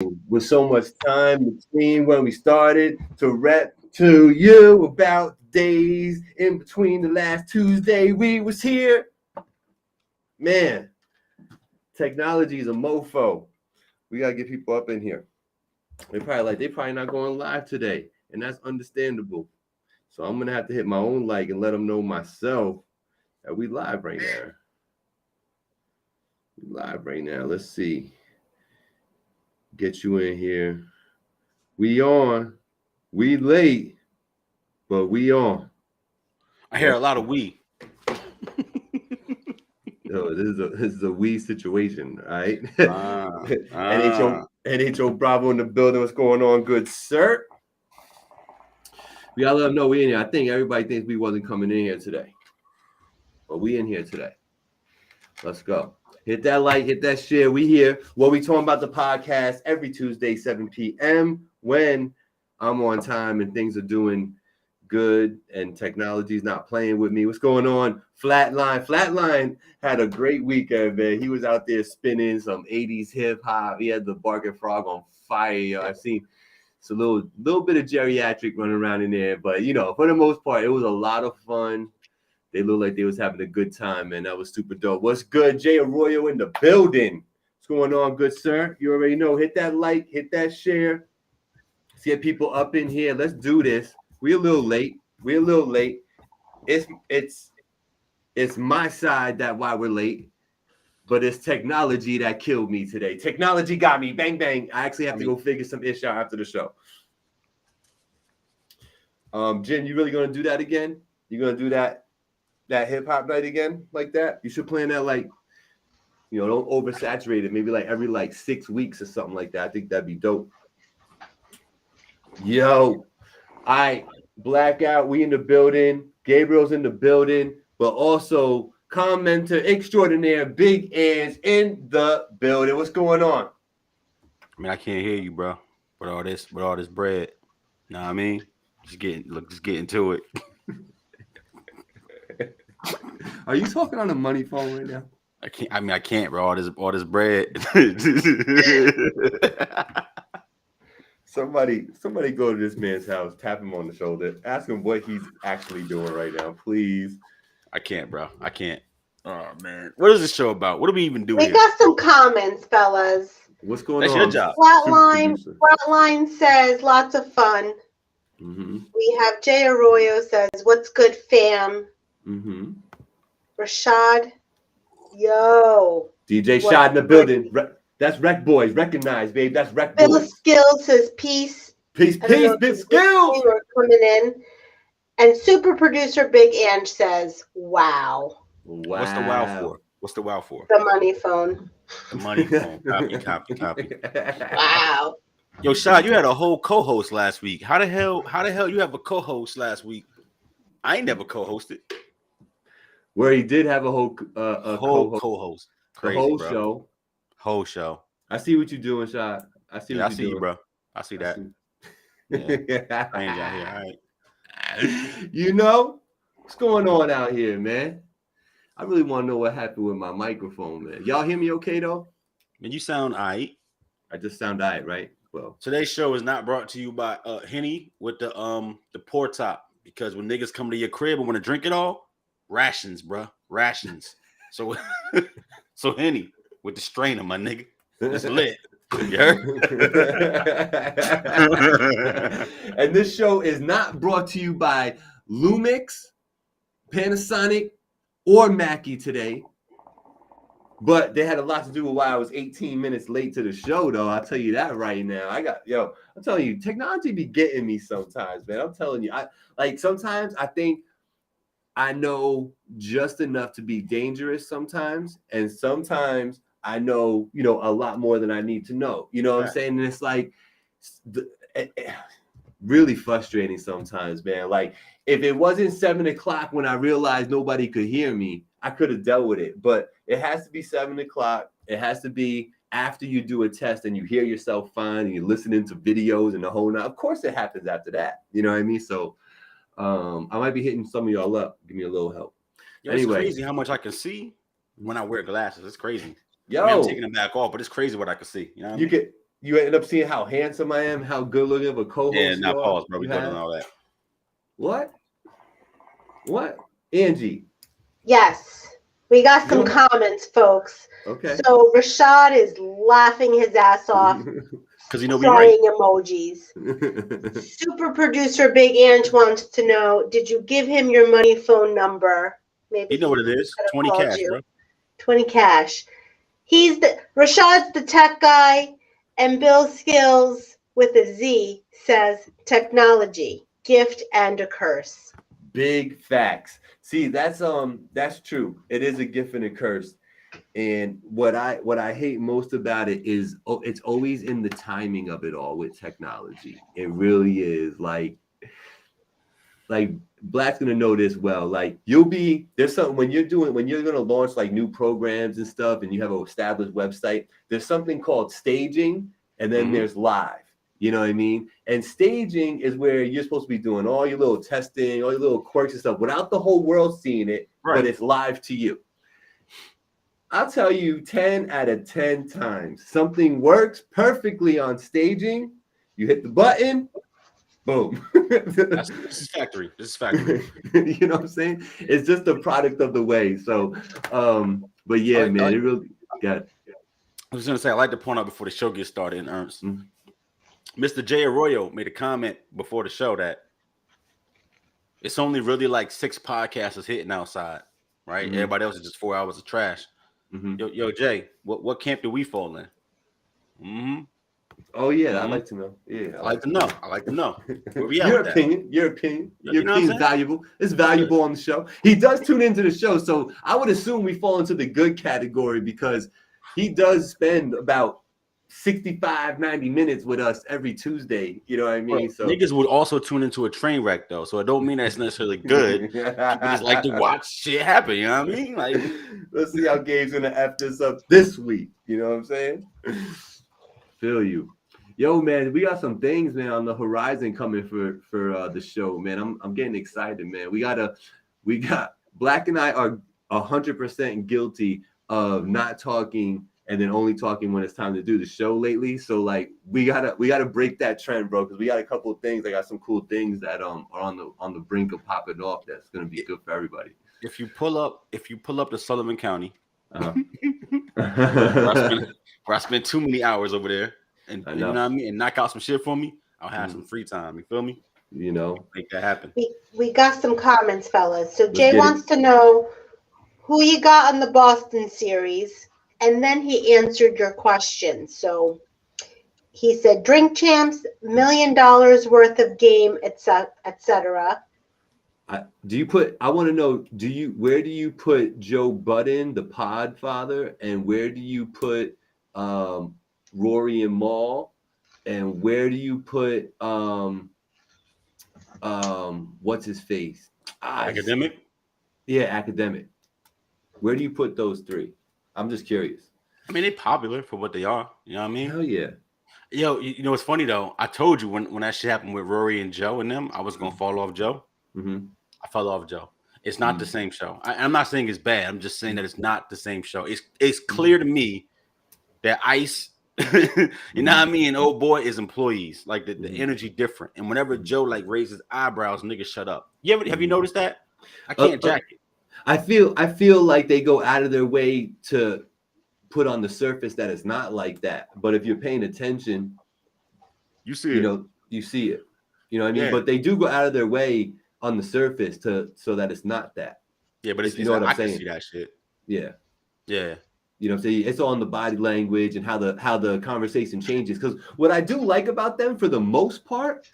with so much time between when we started to rap to you about days in between the last Tuesday we was here. Man, technology is a mofo. We gotta get people up in here. They probably not going live today, and that's understandable. So I'm gonna have to hit my own like and let them know myself that we live right now. Let's see. Get you in here. We on. We late, but we on. I hear a lot of we. Yo, this is a we situation, all right? NHO Bravo in the building. What's going on, good sir? We gotta let them know we in here. I think everybody thinks we wasn't coming in here today, but we in here today. Let's go. Hit that like, hit that share. We here. What we talking about the podcast every Tuesday, 7 p.m. when I'm on time and things are doing good and technology's not playing with me. What's going on? Flatline had a great weekend, man. He was out there spinning some 80s hip hop. He had the Barking Frog on fire. Yo. I've seen it's a little bit of geriatric running around in there, but for the most part, it was a lot of fun. They looked like they was having a good time, man. That was super dope. What's good? Jay Arroyo in the building. What's going on, good sir? You already know. Hit that like, hit that share. Let's get people up in here. Let's do this. We're a little late. It's my side that why we're late, but it's technology that killed me today. Technology got me. Bang, bang. I actually have to go figure some ish out after the show. Jen, you really gonna do that again? You gonna do that hip hop night again like that? You should plan that don't oversaturate it. Maybe every 6 weeks or something like that. I think that'd be dope. Yo, Blackout, we in the building. Gabriel's in the building, but also commenter extraordinaire Big An's in the building. What's going on? I mean, I can't hear you, bro. With all this bread. Know what I mean? Just get into it. Are you talking on a money phone right now? I can't, bro. All this bread. Somebody go to this man's house, tap him on the shoulder, ask him what he's actually doing right now, please. I can't, bro. I can't. Oh man, what is this show about? What do we even do here? We got some comments, fellas. What's going on? That's your job. Flatline says lots of fun. Mm-hmm. We have Jay Arroyo says, "What's good, fam?" Mm-hmm. Rashad, yo. DJ Shad in the building. That's Rec Boys. Recognize, babe. That's Rec Boys. Bill Skills says peace. Peace, Big Skills. Coming in. And super producer Big Ange says, wow. What's the wow for? The money phone. The money phone. Copy. Wow. Yo, Shad, you had a whole co-host last week. How the hell you have a co-host last week? I ain't never co-hosted. Where he did have a whole co-host. Crazy, the whole bro. show. Whole show. I see what you're doing, Shad. I see you, bro. I see that. Yeah. I ain't out here. All right. What's going on out here, man? I really want to know what happened with my microphone, man. Y'all hear me okay, though? Man, you sound all right. I just sound all right, right? Well, today's show is not brought to you by Henny with the pour top, because when niggas come to your crib and want to drink it all, rations, bro. Rations. So Henny with the strainer, my nigga. It's lit. And this show is not brought to you by Lumix, Panasonic, or Mackie today. But they had a lot to do with why I was 18 minutes late to the show, though. I'll tell you that right now. I'm telling you, technology be getting me sometimes, man. I'm telling you. Sometimes I think I know just enough to be dangerous sometimes. And sometimes I know, a lot more than I need to know. You know what I'm saying? And it's really frustrating sometimes, man. Like, if it wasn't 7 o'clock when I realized nobody could hear me, I could have dealt with it. But it has to be 7 o'clock. It has to be after you do a test and you hear yourself fine and you're listening to videos and the whole night. Of course it happens after that. You know what I mean? So I might be hitting some of y'all up. Give me a little help. It's crazy how much I can see when I wear glasses. It's crazy. Yo, I'm taking them back off, but it's crazy what I can see. You know what I mean? You ended up seeing how handsome I am, how good looking of a co-host. Yeah, now pause, bro. We doing all that. What? Angie. Yes. We got some comments, folks. Okay. So Rashad is laughing his ass off. Because you know we crying emojis. Super producer Big Ange wants to know, did you give him your money phone number? Maybe you know what it is. 20 cash, bro. 20 cash. Rashad's the tech guy, and Bill Skills with a Z says technology, gift and a curse. Big facts. See, that's true. It is a gift and a curse. And what I hate most about it is it's always in the timing of it all with technology. It really is. Like Black's gonna know this well. Like there's something when you're gonna launch like new programs and stuff, and you have an established website. There's something called staging, and then there's live. You know what I mean? And staging is where you're supposed to be doing all your little testing, all your little quirks and stuff without the whole world seeing it, but it's live to you. I'll tell you 10 out of 10 times something works perfectly on staging. You hit the button, boom. This is factory. You know what I'm saying? It's just a product of the way. So, but yeah, it really got. I was gonna say I like to point out before the show gets started in earnest. Mr. Jay Arroyo made a comment before the show that it's only really like 6 podcasters hitting outside, right? Everybody else is just 4 hours of trash. Yo, Jay, what camp do we fall in? Oh yeah, I'd like to know. Yeah, I like to know. Where we Your opinion is valuable. It's valuable on the show. He does tune into the show, so I would assume we fall into the good category because he does spend about 65-90 minutes with us every Tuesday. You know what I mean? Well, so niggas would also tune into a train wreck though, so it don't mean that's necessarily good. You just like to watch shit happen. You know what I mean? Like, let's see how Gabe's gonna F this up this week. You know what I'm saying? Feel you. Yo, man, we got some things, man, on the horizon coming for the show, man. I'm getting excited, man. We got Black and I are 100% guilty of not talking and then only talking when it's time to do the show lately. So like we gotta break that trend, bro, because we got a couple of things. I got some cool things that are on the brink of popping off. That's gonna be good for everybody. If you pull up to Sullivan County, where I spent too many hours over there, and you know what I mean, and knock out some shit for me, I'll have some free time. You feel me? You know, make that happen. We got some comments, fellas. So Jay wants to know who you got on the Boston series. And then he answered your question. So he said, Drink Champs, $1 million worth of game, etc. I want to know, where do you put Joe Budden, the pod father, and where do you put Rory and Maul, and where do you put what's his face? Academic? Yeah, Academic. Where do you put those three? I'm just curious. I mean, they're popular for what they are. You know what I mean? Hell yeah. Yo, you know what's funny though? I told you when that shit happened with Rory and Joe and them, I was gonna fall off Joe. I fell off Joe. It's not the same show. I'm not saying it's bad. I'm just saying that it's not the same show. It's clear to me that Ice, you know what I mean, and old boy is employees. Like the energy different. And whenever Joe like raises eyebrows, niggas shut up. Have you noticed that? I can't jack it. I feel like they go out of their way to put on the surface that it's not like that. But if you're paying attention, you see it. You see it. You know what I mean? Yeah. But they do go out of their way on the surface so that it's not that. Yeah, but you know what I'm saying? I can see that shit. Yeah. Yeah. You know what I'm saying? It's all in the body language and how the conversation changes. Because what I do like about them for the most part,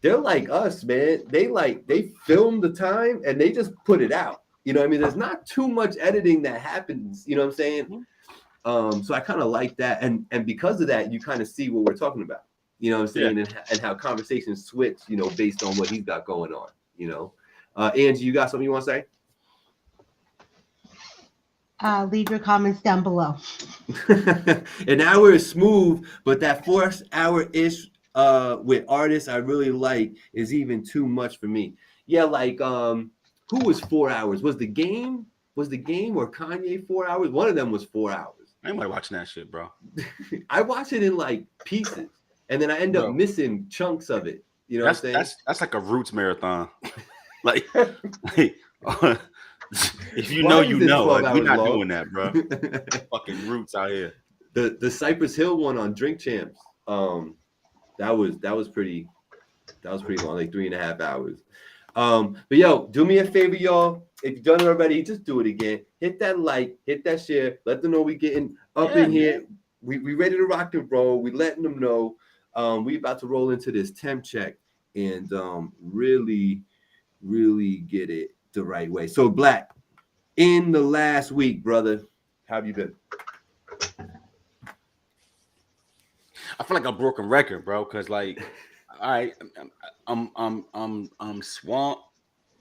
they're like us, man. They film the time and they just put it out. You know what I mean? There's not too much editing that happens. You know what I'm saying? So I kind of like that. And because of that, you kind of see what we're talking about. You know what I'm saying? Yeah. And how conversations switch, based on what he's got going on, Angie, you got something you want to say? Leave your comments down below. An hour is smooth, but that 4 hour-ish with artists I really like is even too much for me. Yeah, like who was 4 hours? Was the game or Kanye 4 hours? One of them was 4 hours. Anybody watching that shit, bro? I watch it in like pieces, and then I end up missing chunks of it. You know what I'm saying? That's like a Roots marathon. like, if you Why know, is you it know. 12 Like, we're hours not long? doing that, bro. Fucking Roots out here. The Cypress Hill one on Drink Champs. That was pretty long, like 3.5 hours. But yo, do me a favor, y'all. If you've done it already, just do it again. Hit that like, hit that share. Let them know we getting up in here. We ready to rock and roll. We letting them know. We about to roll into this temp check and really get it the right way. So Black, in the last week, brother, how have you been? I feel like a broken record, bro. Cause like, all right, I'm swamped.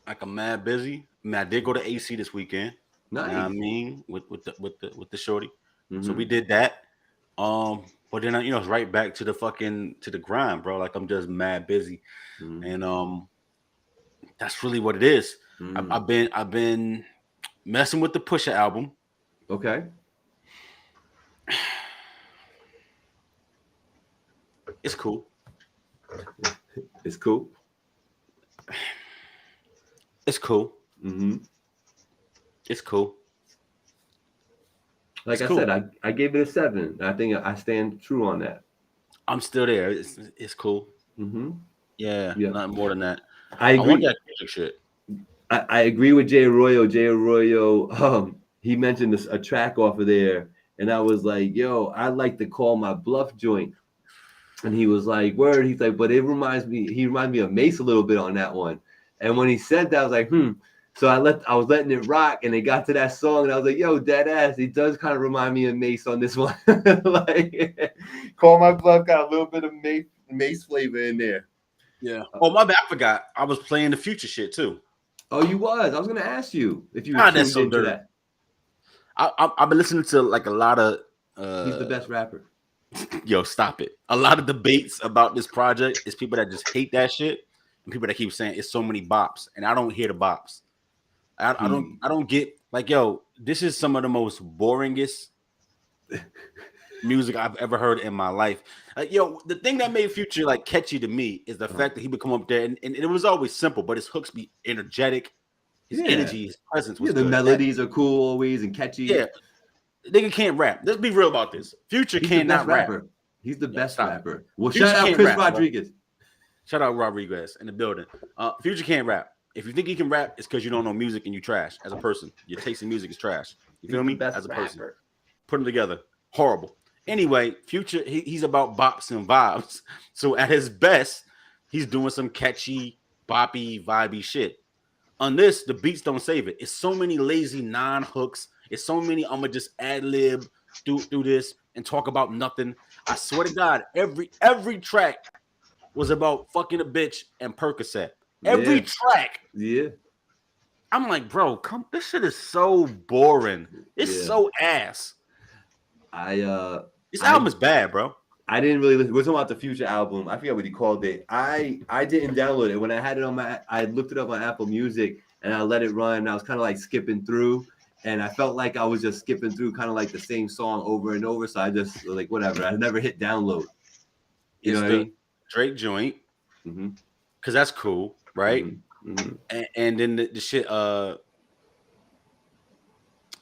Like I'm mad busy. I mean, I did go to AC this weekend. Nice. You know what I mean, with the shorty. Mm-hmm. So we did that. But then it's right back to the grind, bro. Like I'm just mad busy, and that's really what it is. I've been messing with the Pusha album. Okay. It's cool. It's cool. It's cool. Mm-hmm. It's cool. Like I said, I gave it a 7. I think I stand true on that. I'm still there. It's cool. Mm-hmm. Yeah, nothing more than that. I agree. I want that music shit. I agree with Jay Arroyo. Jay Arroyo, he mentioned a track off of there, and I was like, yo, I like to call my bluff joint. And he was like, word. He's like, but he reminds me of Mace a little bit on that one. And when he said that, I was like, So I was letting it rock, and it got to that song, and I was like, yo, dead ass, it does kind of remind me of Mace on this one. Like, Call My Bluff got a little bit of Mace flavor in there. Yeah. Oh, my bad. I forgot. I was playing the Future shit too. Oh, you was? I was gonna ask you if you were tuned into that. I've been listening to like a lot of. He's the best rapper. Yo, stop it! A lot of debates about this project is people that just hate that shit, and people that keep saying it's so many bops, and I don't hear the bops. I don't get like, yo, this is some of the most boringest music I've ever heard in my life. Like, yo, the thing that made Future like catchy to me is the fact that he would come up there and it was always simple, but his hooks be energetic. His energy, his presence was the melodies are cool always and catchy. Yeah, nigga can't rap. Let's be real about this. Future cannot rap. He's the best rapper. Well, Future shout out Chris Rodriguez. Bro. Shout out Rodriguez in the building. Future can't rap. If you think he can rap, it's because you don't know music and you trash as a person. Your taste in music is trash. You feel me? As a person. Put them together. Horrible. Anyway, Future, he's about bops and vibes. So at his best, he's doing some catchy, boppy, vibey shit. On this, the beats don't save it. It's so many lazy non-hooks. It's so many, I'm going to just ad-lib, do this, and talk about nothing. I swear to God, every track was about fucking a bitch and Percocet. Every track. Yeah. I'm like, bro, this shit is so boring. It's so ass. This album is bad, bro. I didn't really listen. We're talking about the Future album. I forget what he called it. I didn't download it. When I had it on I looked it up on Apple Music and I let it run. And I was kind of like skipping through. And I felt like I was just skipping through kind of like the same song over and over. So I just like, whatever. I never hit download. You know what I mean? Drake joint. Because that's cool, right? And then the shit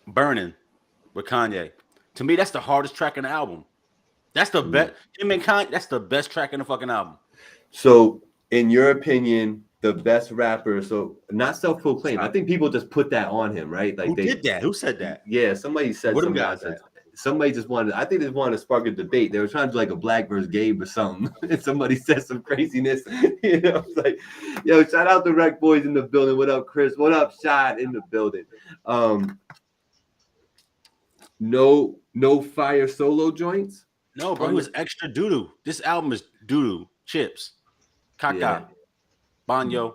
Burning with Kanye. To me, that's the hardest track in the album. That's the best. Him and Kanye, that's the best track in the fucking album. So, in your opinion, the best rapper, so not self-proclaimed. I think people just put that on him, right? Like Who did that? Who said that? Yeah, somebody said some nonsense. Somebody just wanted, I think they just wanted to spark a debate. They were trying to do like a Black versus Gabe or something. And somebody said some craziness. You know, it's like, yo, shout out the Rec Boys in the building. What up, Chris? What up, Shad in the building? No fire solo joints? No, bro, it was extra doo-doo. This album is doo-doo. Chips. Caca. Banyo.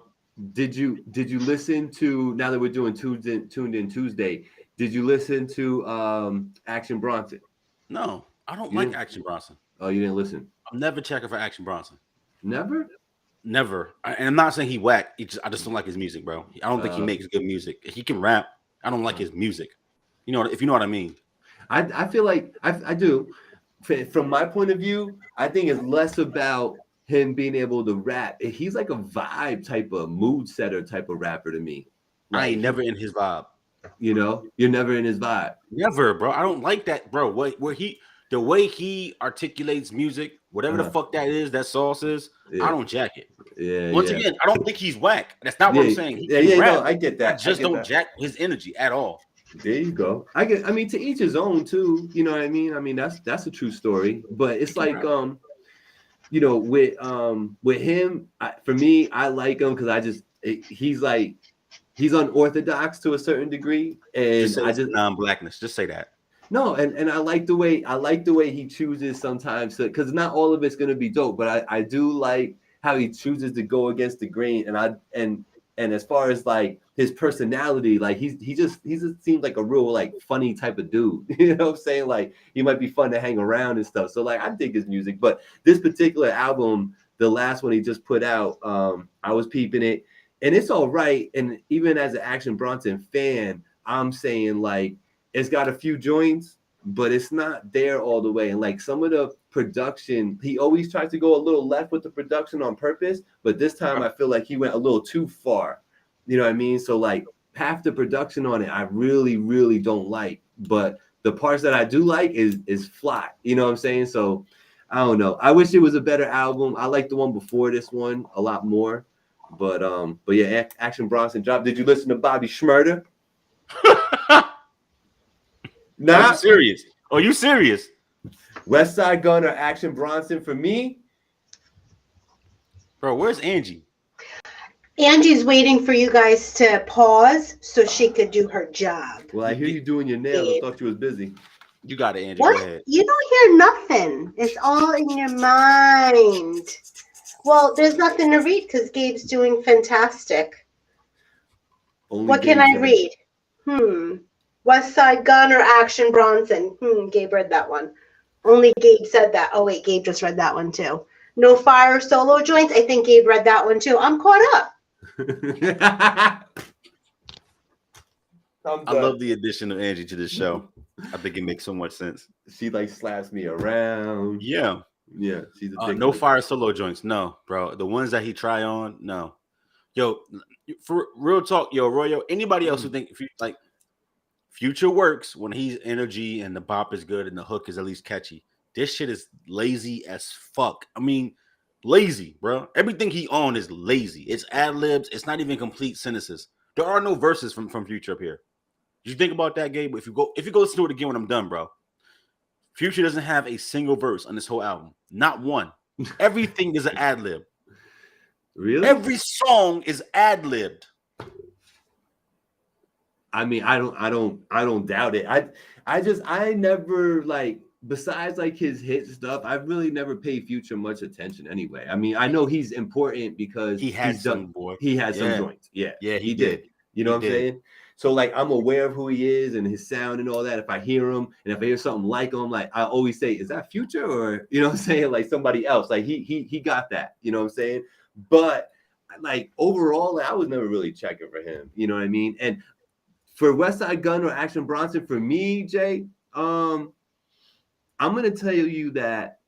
Did you listen to, now that we're doing Tuned In Tuesday, did you listen to Action Bronson? No, I don't like Action Bronson. Oh, you didn't listen? I'm never checking for Action Bronson. Never? Never. And I'm not saying he whack. I just don't like his music, bro. I don't think he makes good music. He can rap. I don't like his music. You know, if you know what I mean. I feel like I do. From my point of view, I think it's less about him being able to rap. He's like a vibe type of mood setter type of rapper to me. I Like ain't never in his vibe. you know, you're never in his vibe. Never, bro. I don't like that, bro. The way he articulates music, whatever the fuck that is, that sauce is, I don't jack it. Yeah. Once again, I don't think he's whack. That's not what I'm saying. He can rap. No, I get that. I just don't jack his energy at all. There you go. I mean, to each his own too. You know what I mean? I mean, that's a true story. But it's like you know, with him, for me, I like him because he's unorthodox to a certain degree, and I just non-blackness. Just say that. No, and I like the way he chooses sometimes because not all of it's gonna be dope, but I do like how he chooses to go against the grain, and as far as like his personality, like he just seems like a real like funny type of dude. You know what I'm saying? Like he might be fun to hang around and stuff. So like I dig his music, but this particular album, the last one he just put out, I was peeping it, and it's all right. And even as an Action Bronson fan, I'm saying like it's got a few joints, but it's not there all the way. And like some of the production, he always tries to go a little left with the production on purpose, but this time I feel like he went a little too far. You know what I mean? So like half the production on it, I really, really don't like. But the parts that I do like is fly. You know what I'm saying? So I don't know. I wish it was a better album. I like the one before this one a lot more. But yeah, Action Bronson dropped. Did you listen to Bobby Shmurda? Nah. Are you serious? Are you serious? West Side Gun or Action Bronson for me? Bro, where's Angie? Angie's waiting for you guys to pause so she could do her job. Well, I hear you doing your nails. I thought you was busy. You got it, Angie. What? Go ahead. You don't hear nothing. It's all in your mind. Well, there's nothing to read because Gabe's doing fantastic. Only what Gabe can I read? West Side Gun or Action Bronson? Gabe read that one. Only Gabe said that. Oh, wait, Gabe just read that one too. No Fire solo joints? I think Gabe read that one too. I'm caught up. I love the addition of Angie to this show. I think it makes so much sense. She like slaps me around. Yeah. Yeah. She's a no Fire solo joints. No, bro. The ones that he try on, no. Yo, for real talk, yo, Royo, anybody else who think like Future works when he's energy and the bop is good and the hook is at least catchy. This shit is lazy as fuck. I mean, lazy, bro. Everything he on is lazy. It's ad-libs. It's not even complete sentences. There are no verses from Future up here. Did you think about that, Gabe? If you go listen to it again when I'm done, bro. Future doesn't have a single verse on this whole album. Not one. Everything is an ad-lib. Really? Every song is ad-libbed. I mean, I don't doubt it. I never like, besides like his hit stuff, I've really never paid Future much attention anyway. I mean, I know he's important because he had some joints. Yeah, he did. You know what I'm saying? So like I'm aware of who he is and his sound and all that. If I hear him and if I hear something like him, like I always say, is that Future or you know what I'm saying? Like somebody else. Like he got that, you know what I'm saying? But like overall, I was never really checking for him. You know what I mean? And for West Side Gun or Action Bronson, for me, Jay, I'm gonna tell you that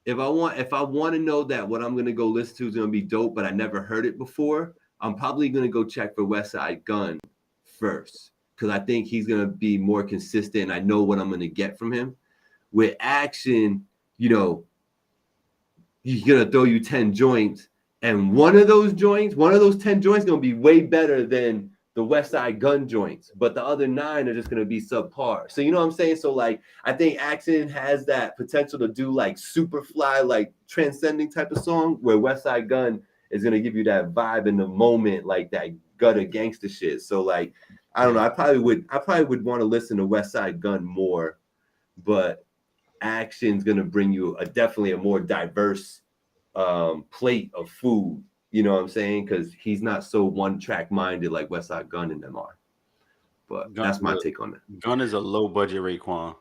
if I want to know that what I'm gonna go listen to is gonna be dope, but I never heard it before, I'm probably gonna go check for West Side Gun first because I think he's gonna be more consistent. And I know what I'm gonna get from him. With Action, you know, he's gonna throw you 10 joints, and one of those 10 joints, gonna be way better than the West Side Gun joints, but the other 9 are just going to be subpar. So you know what I'm saying? So like, I think Action has that potential to do like super fly, like transcending type of song where West Side Gun is going to give you that vibe in the moment, like that gutter gangster shit. So like, I don't know. I probably would want to listen to West Side Gun more, but Action's going to bring you definitely a more diverse plate of food. You know what I'm saying? Because he's not so one-track minded like West Side Gun and them are. But that's my take on that. Gun is a low-budget Raekwon.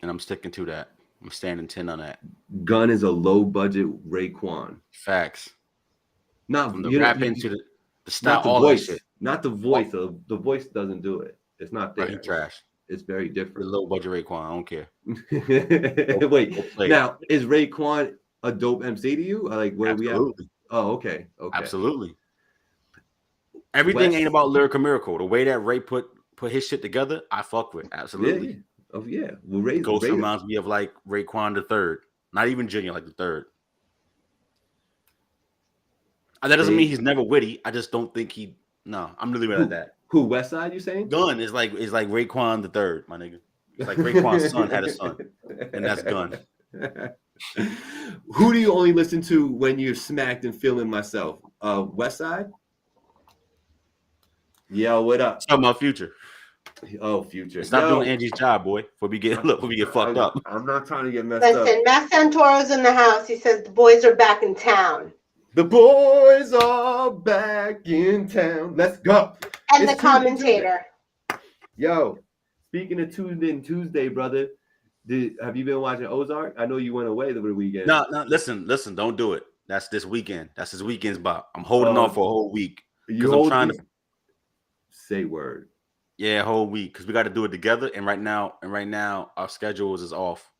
And I'm sticking to that. I'm standing 10 on that. Gun is a low-budget Raekwon. Facts. Not from the rap into the style, not the all voice. That shit. Not the voice. The voice doesn't do it. It's not there. Right, he trash. It's very The different. low budget Raekwon, I don't care. Wait, now is Raekwon a dope MC to you? Like where Absolutely. we at? Oh, okay. Absolutely. Everything ain't about Lyrical Miracle. The way that Ray put his shit together, I fuck with. Absolutely. Yeah. Oh yeah. Well, Ray Ghost reminds me of like Raekwon the third, not even Junior, like the third. That doesn't mean he's never witty. I just don't think he. No, I'm really mad at that. Who West Side? You saying? Gun is like Raekwon the third, my nigga. It's like Raekwon's son had a son, and that's Gun. Who do you only listen to when you're smacked and feeling myself? West Side? Yo, what up? Talking about Future. Oh, Future. Stop doing Angie's job, boy. Before we get fucked up. I'm not trying to get messed up. Listen, Matt Santoro's in the house. He says the boys are back in town. The boys are back in town. Let's go. And It's the commentator. Yo, speaking of Tuesday, brother, have you been watching Ozark? I know you went away the weekend. No, listen, don't do it. That's this weekend. That's this weekend's bop. I'm holding on for a whole week. You I'm trying to say word. Yeah, a whole week because we got to do it together. And right now, our schedules is off.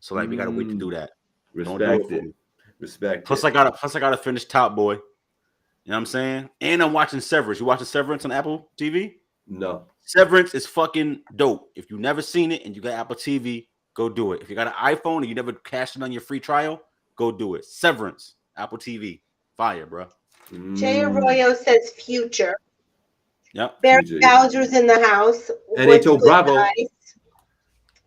So like we got to wait to do that. Respect it. Respect. Plus I gotta finish Top Boy. You know what I'm saying? And I'm watching Severance. You watching Severance on Apple TV? No. Severance is fucking dope. If you never seen it and you got Apple TV, go do it. If you got an iPhone and you never cashed in on your free trial, go do it. Severance, Apple TV, fire, bro. Jay Arroyo says Future. Yep. Barry Bowser's in the house. NHL Bravo. Nice.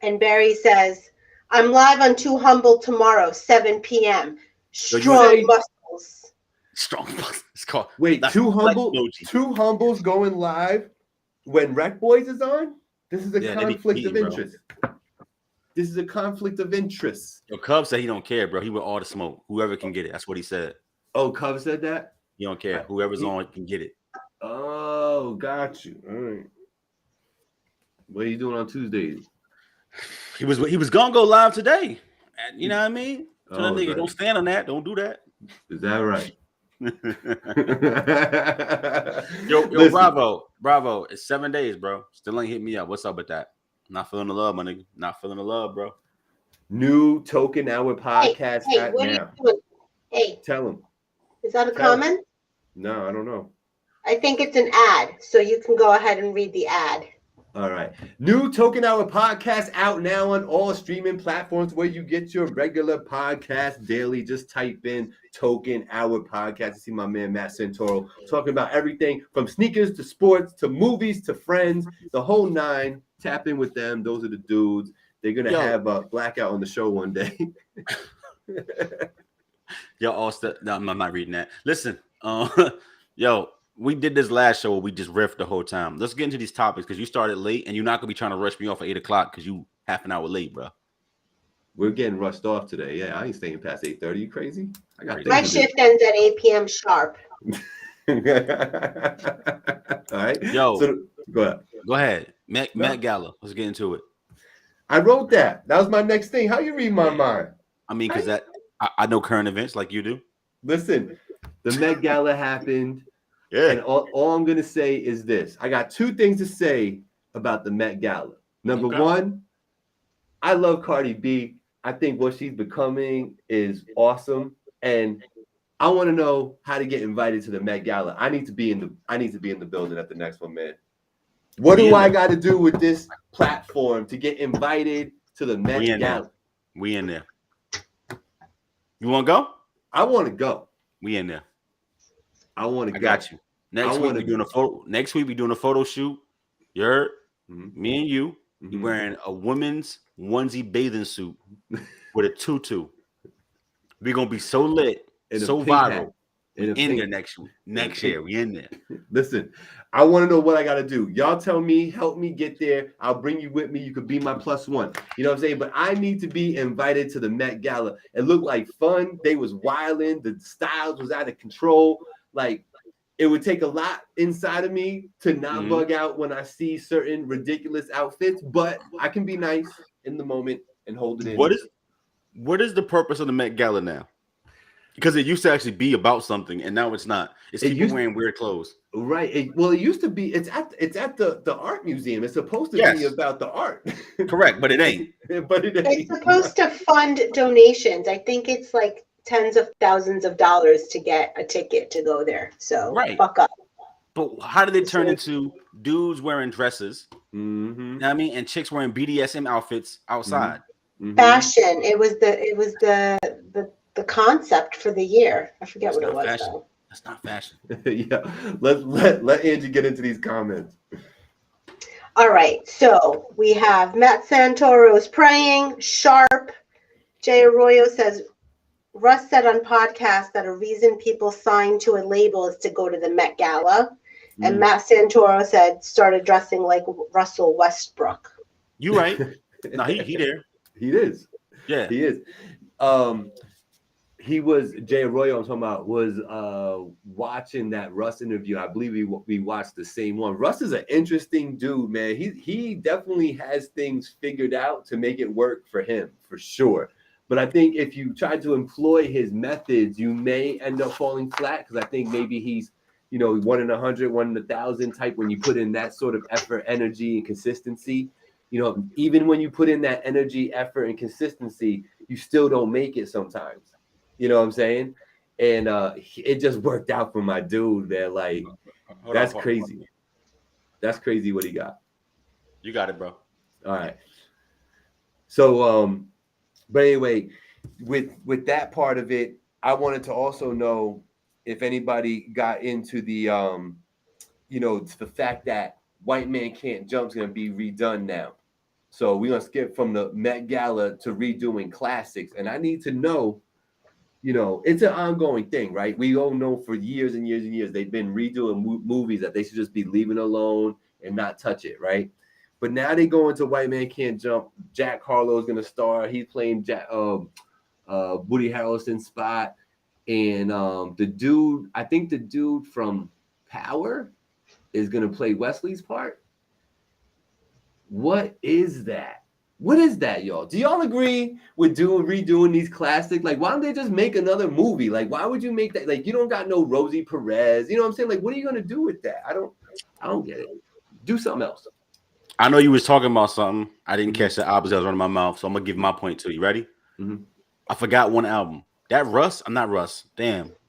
And Barry says, I'm live on Too Humble tomorrow, 7 p.m. Strong muscles. Strong muscles. It's called. Wait, Too Humble's going live when Rec Boys is on? This is a conflict of interest. This is a conflict of interest. Yo, Cub said he don't care, bro. He with all the smoke. Whoever can get it. That's what he said. Oh, Cub said that? He don't care. Whoever's on can get it. Oh, got you. All right. What are you doing on Tuesdays? He was gonna go live today. You know what I mean? So that nigga, don't stand on that. Don't do that. Is that right? yo, Bravo. It's 7 days, bro. Still ain't hit me up. What's up with that? Not feeling the love, my nigga. Not feeling the love, bro. New Talkin Hour podcast. Hey, what now. are you doing? Hey, tell him. Is that a comment? No, I don't know. I think it's an ad, so you can go ahead and read the ad. All right. New Talkin Hour podcast out now on all streaming platforms where you get your regular podcast daily. Just type in Talkin Hour podcast to see my man Matt Santoro talking about everything from sneakers to sports to movies to friends, the whole nine. Tap in with them. Those are the dudes. They're going to have a Blackout on the show one day. Yo, no, I'm not reading that. Listen, yo, we did this last show where we just riffed the whole time. Let's get into these topics because you started late and you're not gonna be trying to rush me off at 8 o'clock because you half an hour late, bro. We're getting rushed off today. Yeah, I ain't staying past 8:30. You crazy? I got my shift ends at 8 p.m. sharp. All right. Yo, so, go ahead. Met Gala. Let's get into it. I wrote that. That was my next thing. How you read my mind? I mean, because I know current events like you do. Listen, the Met Gala happened. Yeah. And all I'm going to say is this. I got two things to say about the Met Gala. Number one, I love Cardi B. I think what she's becoming is awesome. And I want to know how to get invited to the Met Gala. I need to be in the building at the next one, man. What do I got to do with this platform to get invited to the Met Gala? We in there. You want to go? I want to go. We in there. I want to go. I got you. Next week we doing a photo shoot. You heard? Mm-hmm. Me and you. Mm-hmm. You're wearing a woman's onesie bathing suit with a tutu. We're gonna be so lit, so viral. In there next year. We in there. Listen, I want to know what I got to do. Y'all tell me, help me get there. I'll bring you with me. You could be my +1. You know what I'm saying? But I need to be invited to the Met Gala. It looked like fun. They was wilding. The styles was out of control. Like, it would take a lot inside of me to not bug out when I see certain ridiculous outfits, but I can be nice in the moment and hold it in. What is the purpose of the Met Gala now? Because it used to actually be about something, and now it's not. It's people wearing weird clothes. Right. It used to be. It's at the art museum. It's supposed to be about the art. Correct, but it ain't. But it ain't. It's supposed to fund donations. I think it's like tens of thousands of dollars to get a ticket to go there. So fuck up. But how did it turn into dudes wearing dresses? Mm-hmm. You know what I mean? And chicks wearing BDSM outfits outside. Mm-hmm. Fashion. It was the concept for the year. I forget what it was. Though. That's not fashion. Yeah. Let Angie get into these comments. All right. So we have Matt Santoro's praying. Sharp. Jay Arroyo says, Russ said on podcast that a reason people sign to a label is to go to the Met Gala. And Matt Santoro said started dressing like Russell Westbrook. You right. No, he there. He is. Yeah. He is. He was, Jay Arroyo, I'm talking about, was watching that Russ interview. I believe we watched the same one. Russ is an interesting dude, man. He definitely has things figured out to make it work for him, for sure. But I think if you try to employ his methods, you may end up falling flat, because I think maybe he's, 1 in 100, 1 in 1,000 type. When you put in that sort of effort, energy, and consistency, even when you put in that energy, effort, and consistency, you still don't make it sometimes. You know what I'm saying? And it just worked out for my dude, man. Like, that's crazy. That's crazy what he got. You got it, bro. All right. So, but anyway, with that part of it, I wanted to also know if anybody got into the, the fact that White Man Can't Jump is going to be redone now. So we're going to skip from the Met Gala to redoing classics. And I need to know, it's an ongoing thing, right? We all know for years and years and years, they've been redoing movies that they should just be leaving alone and not touch it, right? But now they go into White Man Can't Jump. Jack Harlow's going to star. He's playing Woody Harrelson's spot. And the dude from Power is going to play Wesley's part. What is that? What is that, y'all? Do y'all agree with redoing these classics? Like, why don't they just make another movie? Like, why would you make that? Like, you don't got no Rosie Perez. You know what I'm saying? Like, what are you going to do with that? I don't get it. Do something else. I know you was talking about something. I didn't catch the opposite. I was running my mouth, so I'm going to give my point to you. Ready? Mm-hmm. I forgot one album. That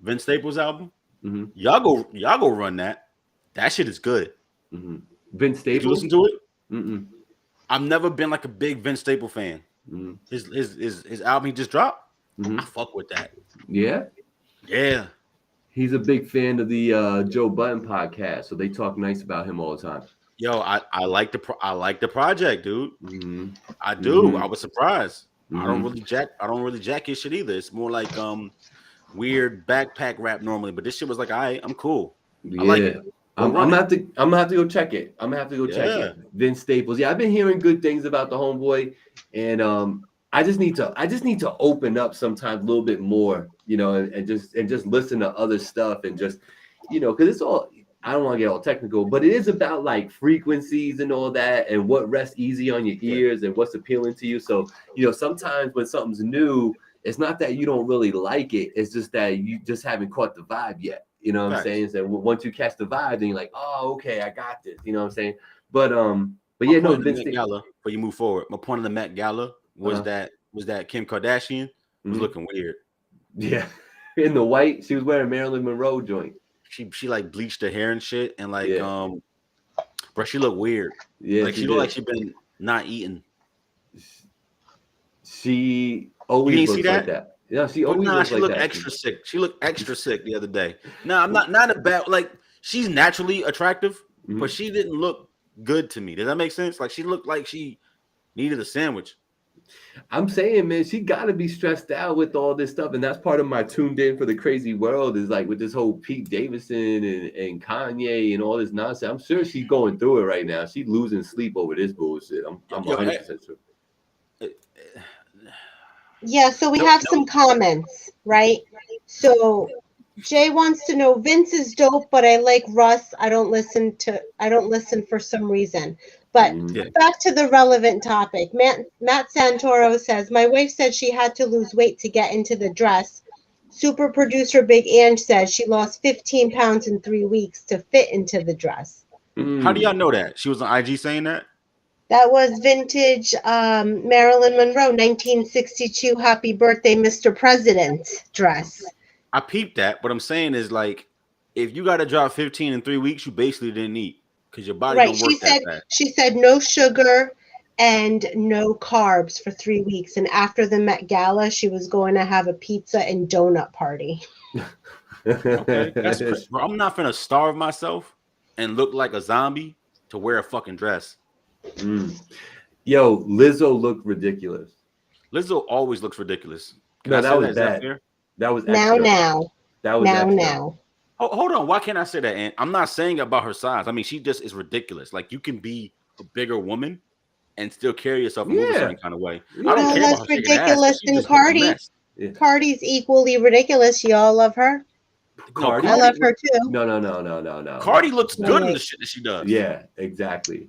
Vince Staples album. Mm-hmm. Y'all go run that. That shit is good. Mm-hmm. Vince Staples. Did you listen to it? Mm-mm. I've never been like a big Vince Staples fan. Mm-hmm. His album he just dropped. Mm-hmm. I fuck with that. Yeah. Yeah. He's a big fan of the Joe Budden podcast, so they talk nice about him all the time. Yo, I like the project, dude. Mm-hmm. I do. Mm-hmm. I was surprised. Mm-hmm. I don't really jack his shit either. It's more like weird backpack rap normally, but this shit was like, I'm cool. Yeah. I like it. I'm gonna have to go check it. Check it. Vince Staples. Yeah, I've been hearing good things about the homeboy, and I just need to open up sometimes a little bit more, and just listen to other stuff and just, because it's all. I don't want to get all technical, but it is about like frequencies and all that, and what rests easy on your ears and what's appealing to you. So, sometimes when something's new, it's not that you don't really like it. It's just that you just haven't caught the vibe yet. You know what I'm saying? So once you catch the vibe, then you're like, oh, okay, I got this. You know what I'm saying? But yeah, no. Vince Gala. Before you move forward, my point of the Met Gala was that Kim Kardashian was looking weird. Yeah, in the white, she was wearing Marilyn Monroe joint. She like bleached her hair and shit, and like bro, she looked weird. Yeah, like she looked like she been not eating. She always looks like that. Yeah, she always looks like that. She looked extra sick. She looked extra sick the other day. No, I'm not a bad, like, she's naturally attractive, but she didn't look good to me. Does that make sense? Like, she looked like she needed a sandwich. I'm saying, man, she got to be stressed out with all this stuff, and that's part of my tuned in for the crazy world is like with this whole Pete Davidson and Kanye and all this nonsense. I'm sure she's going through it right now. She's losing sleep over this bullshit. I'm 100% sure. Yeah, so we have some comments, right? So Jay wants to know, Vince is dope, but I like Russ. I don't listen for some reason. But back to the relevant topic. Matt Santoro says, my wife said she had to lose weight to get into the dress. Super producer Big Ange said she lost 15 pounds in 3 weeks to fit into the dress. How do y'all know that? She was on IG saying that? That was vintage Marilyn Monroe 1962 Happy Birthday Mr. President dress. I peeped that. What I'm saying is, like, if you got to drop 15 in 3 weeks, you basically didn't eat because your body don't work that fast. She said no sugar and no carbs for 3 weeks. And after the Met Gala, she was going to have a pizza and donut party. Okay, that's crazy. Bro, I'm not finna starve myself and look like a zombie to wear a fucking dress. Yo, Lizzo looked ridiculous. Lizzo always looks ridiculous. No, that was bad. That was extra. Now. That was now. Oh, hold on. Why can't I say that? And I'm not saying about her size. I mean, she just is ridiculous. Like, you can be a bigger woman and still carry yourself in a certain kind of way. I don't care about her ridiculous than Cardi. Yeah. Cardi's equally ridiculous. Y'all love her. Cardi? I love her too. No. Cardi looks good in the shit that she does. Yeah, exactly.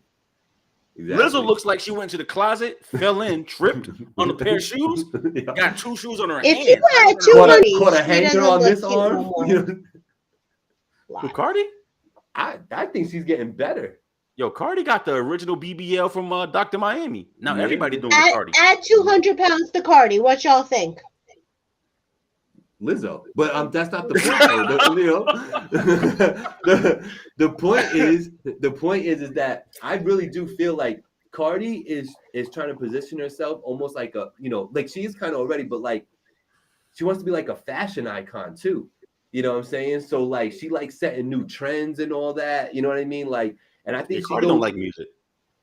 Lizzo looks like she went to the closet, fell in, tripped on a pair of shoes, got 2 shoes on her hand. If you had 2 hoodies, caught a hanger on this arm. Who, Cardi? I think she's getting better. Yo, Cardi got the original BBL from Dr. Miami. Now everybody doing Cardi. Add 200 pounds to Cardi. What y'all think? Lizzo, but that's not the point. The point is that I really do feel like Cardi is trying to position herself almost like a, like she is kind of already, but like she wants to be like a fashion icon too. You know what I'm saying? So like she likes setting new trends and all that. You know what I mean? Like, and I think Cardi don't like music.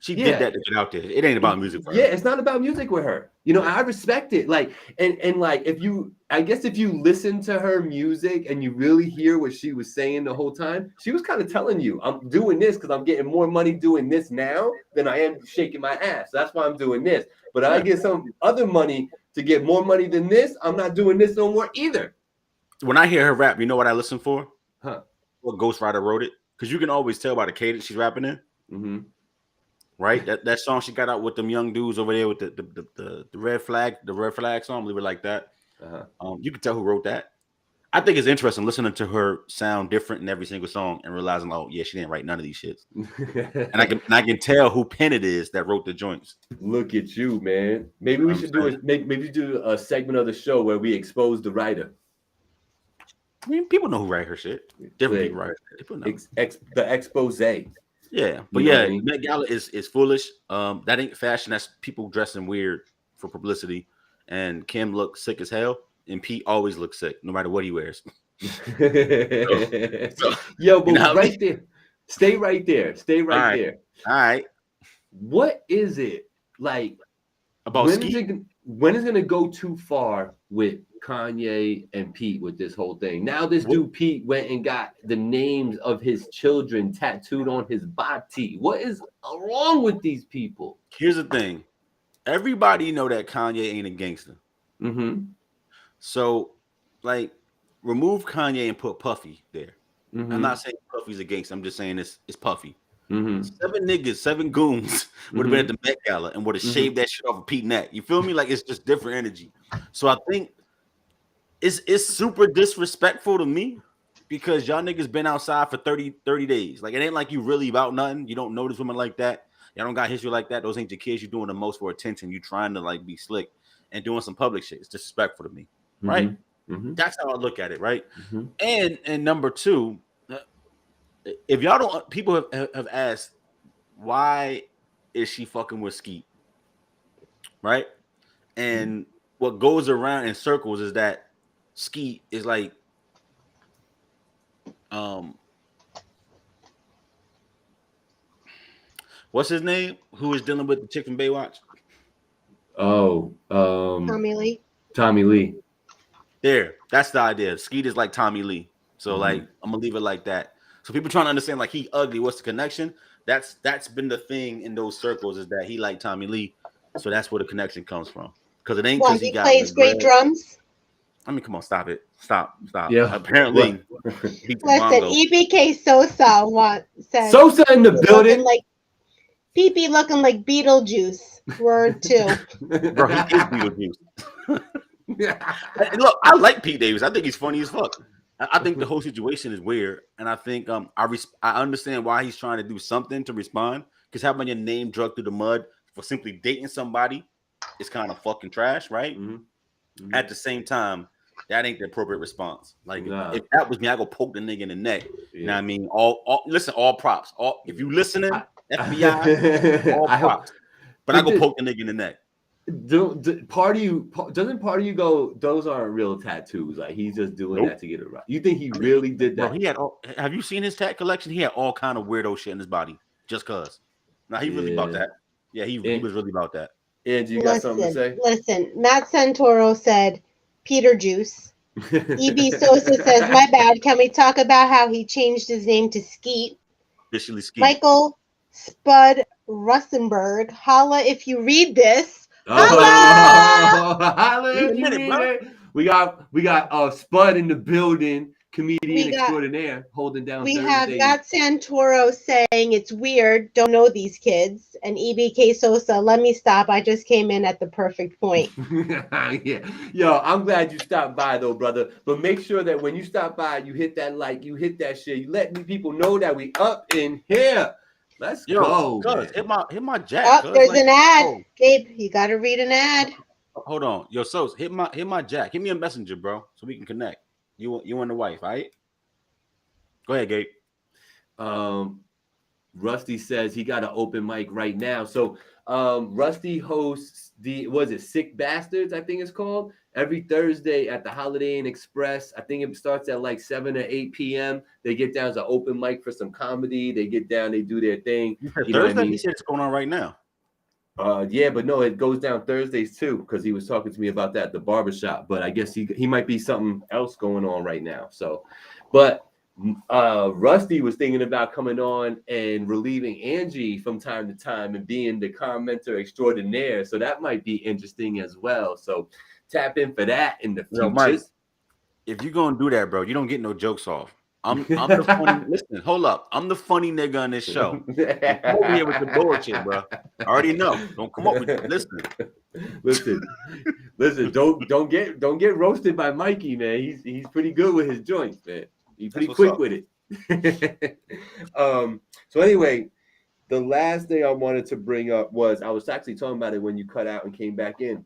She did that to get out there. It ain't about music for her. Yeah, it's not about music with her. I respect it. Like, and like if you listen to her music and you really hear what she was saying the whole time, she was kind of telling you, I'm doing this because I'm getting more money doing this now than I am shaking my ass. That's why I'm doing this. But I get some other money to get more money than this. I'm not doing this no more either. When I hear her rap, you know what I listen for? Huh? What Ghost Rider wrote it? Because you can always tell by the cadence she's rapping in. Mm-hmm. Right, that song she got out with them young dudes over there with the red flag, song, leave it like that. You can tell who wrote that. I think it's interesting listening to her sound different in every single song and realizing, oh yeah, she didn't write none of these shits. and I can tell who pen it is that wrote the joints. Look at you, man. Maybe we should do a segment of the show where we expose the writer. I mean, people know who write her shit. Different people write it. People know. The expose. Yeah, but yeah, Met Gala is foolish. That ain't fashion. That's people dressing weird for publicity. And Kim looks sick as hell, and Pete always looks sick, no matter what he wears. Yo, but right there, stay right there. There. All right. What is it like about when is it gonna go too far with Kanye and Pete with this whole thing? Now this dude Pete went and got the names of his children tattooed on his body. What is wrong with these people? Here's the thing. Everybody know that Kanye ain't a gangster. Mm-hmm. So, like, remove Kanye and put Puffy there. Mm-hmm. I'm not saying Puffy's a gangster. I'm just saying it's Puffy. Mm-hmm. 7 niggas, 7 goons would have been at the Met Gala and would have shaved that shit off of Pete neck. You feel me? Like, it's just different energy. So I think it's super disrespectful to me because y'all niggas been outside for 30 days. Like, it ain't like you really about nothing. You don't notice women like that. Y'all don't got history like that. Those ain't your kids. You're doing the most for attention. You trying to like be slick and doing some public shit. It's disrespectful to me, right? Mm-hmm. That's how I look at it, right? Mm-hmm. And number two, if y'all don't, people have asked, why is she fucking with Skeet, right? And what goes around in circles is that Skeet is like, what's his name? Who is dealing with the chick from Baywatch? Tommy Lee. There, that's the idea. Skeet is like Tommy Lee. So like, I'm gonna leave it like that. So people trying to understand like he ugly. What's the connection? That's been the thing in those circles is that he like Tommy Lee. So that's where the connection comes from. Because it ain't because he plays great drums. I mean, come on, stop it. Stop. Yeah. Apparently, listen, EBK Sosa said Sosa in the building. Like Pee looking like Beetlejuice. Word 2. Bro, he is Beetlejuice. Look, I like Pete Davis. I think he's funny as fuck. I think the whole situation is weird, and I think I understand why he's trying to do something to respond. Because having your name dragged through the mud for simply dating somebody is kind of fucking trash, right? At the same time, that ain't the appropriate response. Like if that was me, I go poke the nigga in the neck. You know what I mean? Listen, all props. If you listening, FBI, all props. But I go poke the nigga in the neck. Doesn't part of you go, those aren't real tattoos? Like he's just doing that to get it right. You think he really did that? Bro, have you seen his tat collection? He had all kind of weirdo shit in his body just cause. Now he really about that. Yeah, he was really about that. Angie, you got something to say? Listen, Matt Santoro said Peter Juice. EB Sosa says, my bad. Can we talk about how he changed his name to Skeet? Officially Skeet. Michael Spud Russenberg, holla if you read this. Holla if you read it. We got Spud in the building. Comedian extraordinaire holding down. We have Matt Santoro saying it's weird, don't know these kids, and EBK Sosa, let me stop. I just came in at the perfect point. Yeah, yo, I'm glad you stopped by though, brother. But make sure that when you stop by, you hit that like, you hit that shit. You let people know that we up in here. Let's go. Hit my jack. There's an ad, Gabe. You gotta read an ad. Hold on, yo, Sos, hit my jack. Hit me a messenger, bro, so we can connect. You and the wife, all right? Go ahead, Gabe. Rusty says he got an open mic right now. So Rusty hosts Sick Bastards, I think it's called, every Thursday at the Holiday Inn Express. I think it starts at like 7 or 8 p.m. They get down as an open mic for some comedy. They get down, they do their thing. You know what I mean? He said it's going on right now. Yeah, but no, it goes down Thursdays too, because he was talking to me about that at the barbershop. But I guess he might be something else going on right now. So, but Rusty was thinking about coming on and relieving Angie from time to time and being the commenter extraordinaire. So that might be interesting as well. So tap in for that in the future. Mike, if you're gonna do that, bro, you don't get no jokes off. I'm the funny. Listen, hold up. I'm the funny nigga on this show. Come over here with the bullshit, bro. I already know. Don't come up with it. Listen. Don't get roasted by Mikey, man. He's pretty good with his joints, man. He's pretty quick with it. So anyway, the last thing I wanted to bring up was I was actually talking about it when you cut out and came back in.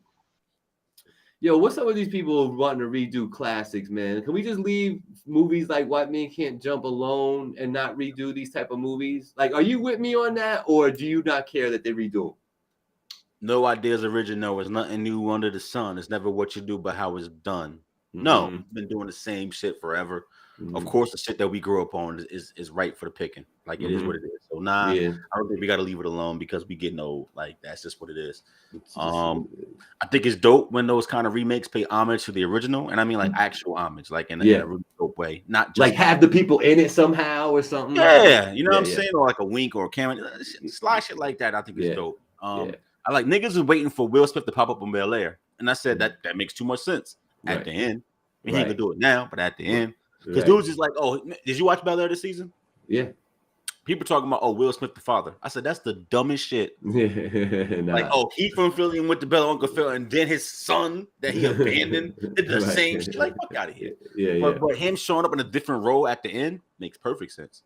Yo, what's up with these people wanting to redo classics, man? Can we just leave movies like White Men Can't Jump alone and not redo these type of movies? Like, are you with me on that, or do you not care that they redo them? No ideas original. It's nothing new under the sun. It's never what you do, but how it's done. No, we've been doing the same shit forever. Of course, the shit that we grew up on is right for the picking. Like it is what it is. So I don't think we got to leave it alone because we get no, like that's just what it is. I think it's dope when those kind of remakes pay homage to the original, and I mean like actual homage, like in a really dope way, not just like have the people in it somehow or something. Yeah, you know what I'm saying, or like a wink or a camera, slide shit like that. I think it's dope. I like niggas is waiting for Will Smith to pop up on Bel Air, and I said that makes too much sense at the end. I mean, he can do it now, but at the end. Because dudes is like, oh, did you watch Bel Air this season? Yeah. People talking about, oh, Will Smith the father. I said, that's the dumbest shit. Like, oh, he from Philly and went to Bel Air, Uncle Phil, and then his son that he abandoned did the same shit. Like, fuck out of here. But him showing up in a different role at the end makes perfect sense.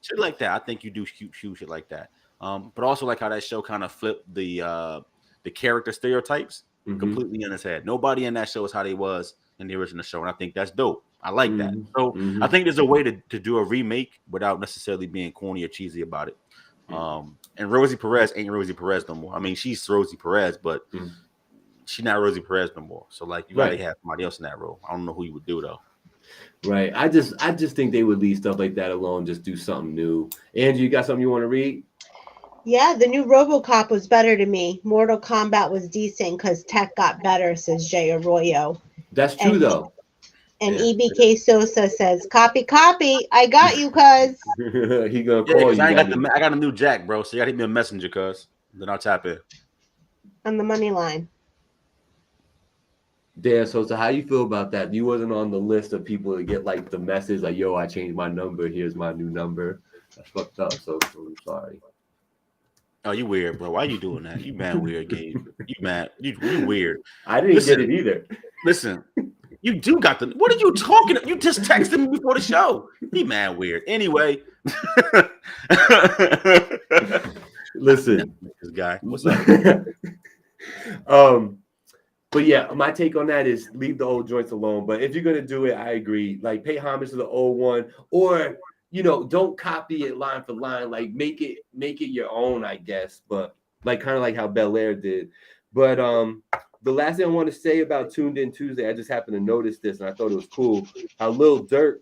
Shit like that. I think you do huge shit like that. But also like how that show kind of flipped the character stereotypes completely on its head. Nobody in that show is how they was in the original show, and I think that's dope. I like that. So I think there's a way to do a remake without necessarily being corny or cheesy about it. And Rosie Perez ain't Rosie Perez no more. I mean, she's Rosie Perez, but she's not Rosie Perez no more. So like you gotta have somebody else in that role. I don't know who you would do though. Right. I just think they would leave stuff like that alone, just do something new. Angie, you got something you want to read? Yeah, the new RoboCop was better to me. Mortal Kombat was decent because tech got better, says Jay Arroyo. That's true though. And EBK Sosa says, copy, I got you, cuz. He gonna call you. I got a new jack, bro. So you gotta hit me a messenger, cuz. Then I'll tap in. On the money line. Damn, Sosa, how you feel about that? You wasn't on the list of people to get like the message like, yo, I changed my number. Here's my new number. That's fucked up, so I'm sorry. Oh, you weird, bro. Why you doing that? You mad weird, Gabe. You mad. You weird. I didn't get it either. Listen, you do got the. What are you talking? You just texted me before the show. He mad weird. Anyway, listen, this guy. What's up? But yeah, my take on that is leave the old joints alone. But if you're gonna do it, I agree. Like pay homage to the old one, or don't copy it line for line. Like make it your own, I guess. But like kind of like how Bel Air did. But the last thing I want to say about Tuned In Tuesday, I just happened to notice this and I thought it was cool. How Lil Durk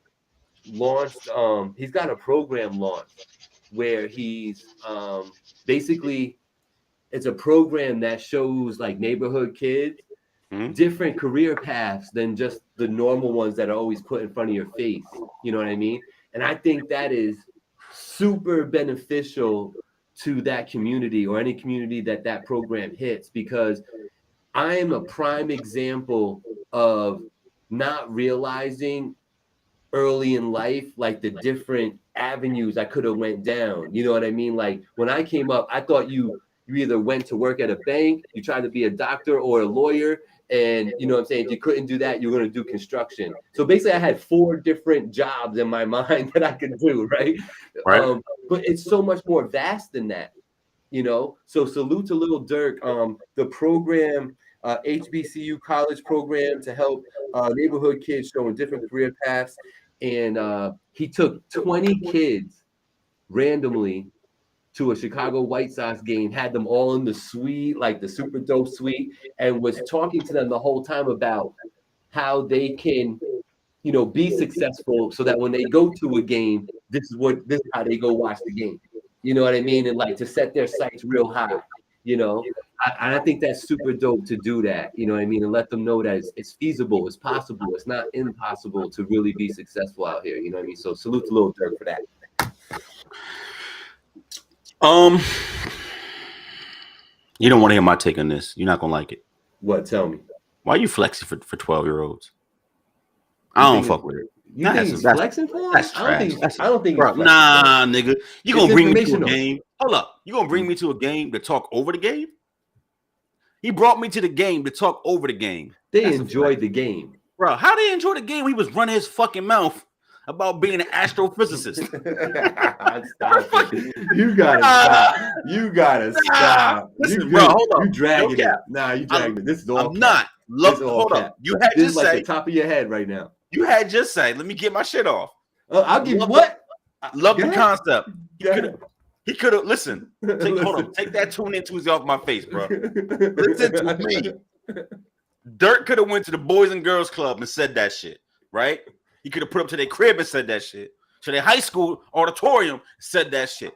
launched. He's got a program launched where he's basically it's a program that shows like neighborhood kids different career paths than just the normal ones that are always put in front of your face. You know what I mean? And I think that is super beneficial to that community or any community that program hits, because I am a prime example of not realizing early in life, like the different avenues I could have went down. You know what I mean? Like when I came up, I thought you either went to work at a bank, you tried to be a doctor or a lawyer. And you know what I'm saying? If you couldn't do that, you're going to do construction. So basically I had 4 different jobs in my mind that I could do, right? But it's so much more vast than that, So salute to Lil Durk. The program, HBCU college program to help neighborhood kids showing different career paths. And he took 20 kids randomly to a Chicago White Sox game, had them all in the suite, like the super dope suite, and was talking to them the whole time about how they can, be successful so that when they go to a game, this is how they go watch the game. You know what I mean? And like to set their sights real high, I think that's super dope to do that, you know what I mean? And let them know that it's feasible, it's possible, it's not impossible to really be successful out here, you know what I mean? So salute to Lil Durk for that. You don't want to hear my take on this. You're not gonna like it. What? Tell me. Why are you flexing for 12-year-olds? I don't fuck with it. You think he's flexing for him? That's trash. I don't think bro, nah, nigga. You gonna bring me to a game? Hold up. You gonna bring me to a game to talk over the game? He brought me to the game to talk over the game. They enjoyed the game. Bro, how they enjoy the game? He was running his fucking mouth about being an astrophysicist. Stop it. You gotta stop. You gotta stop. Listen, bro, hold on. You dragging it. Nah, you dragging it. This is all I'm not. Hold up. You had this just is like say the top of your head right now. You had just say, let me get my shit off. I'll give you what? Love the concept. He could have listen. Hold on. Take that Tune In Tuesday off my face, bro. Listen to me. Dirk could have went to the Boys and Girls Club and said that shit, right? He could have put up to their crib and said that shit. To their high school auditorium, said that shit.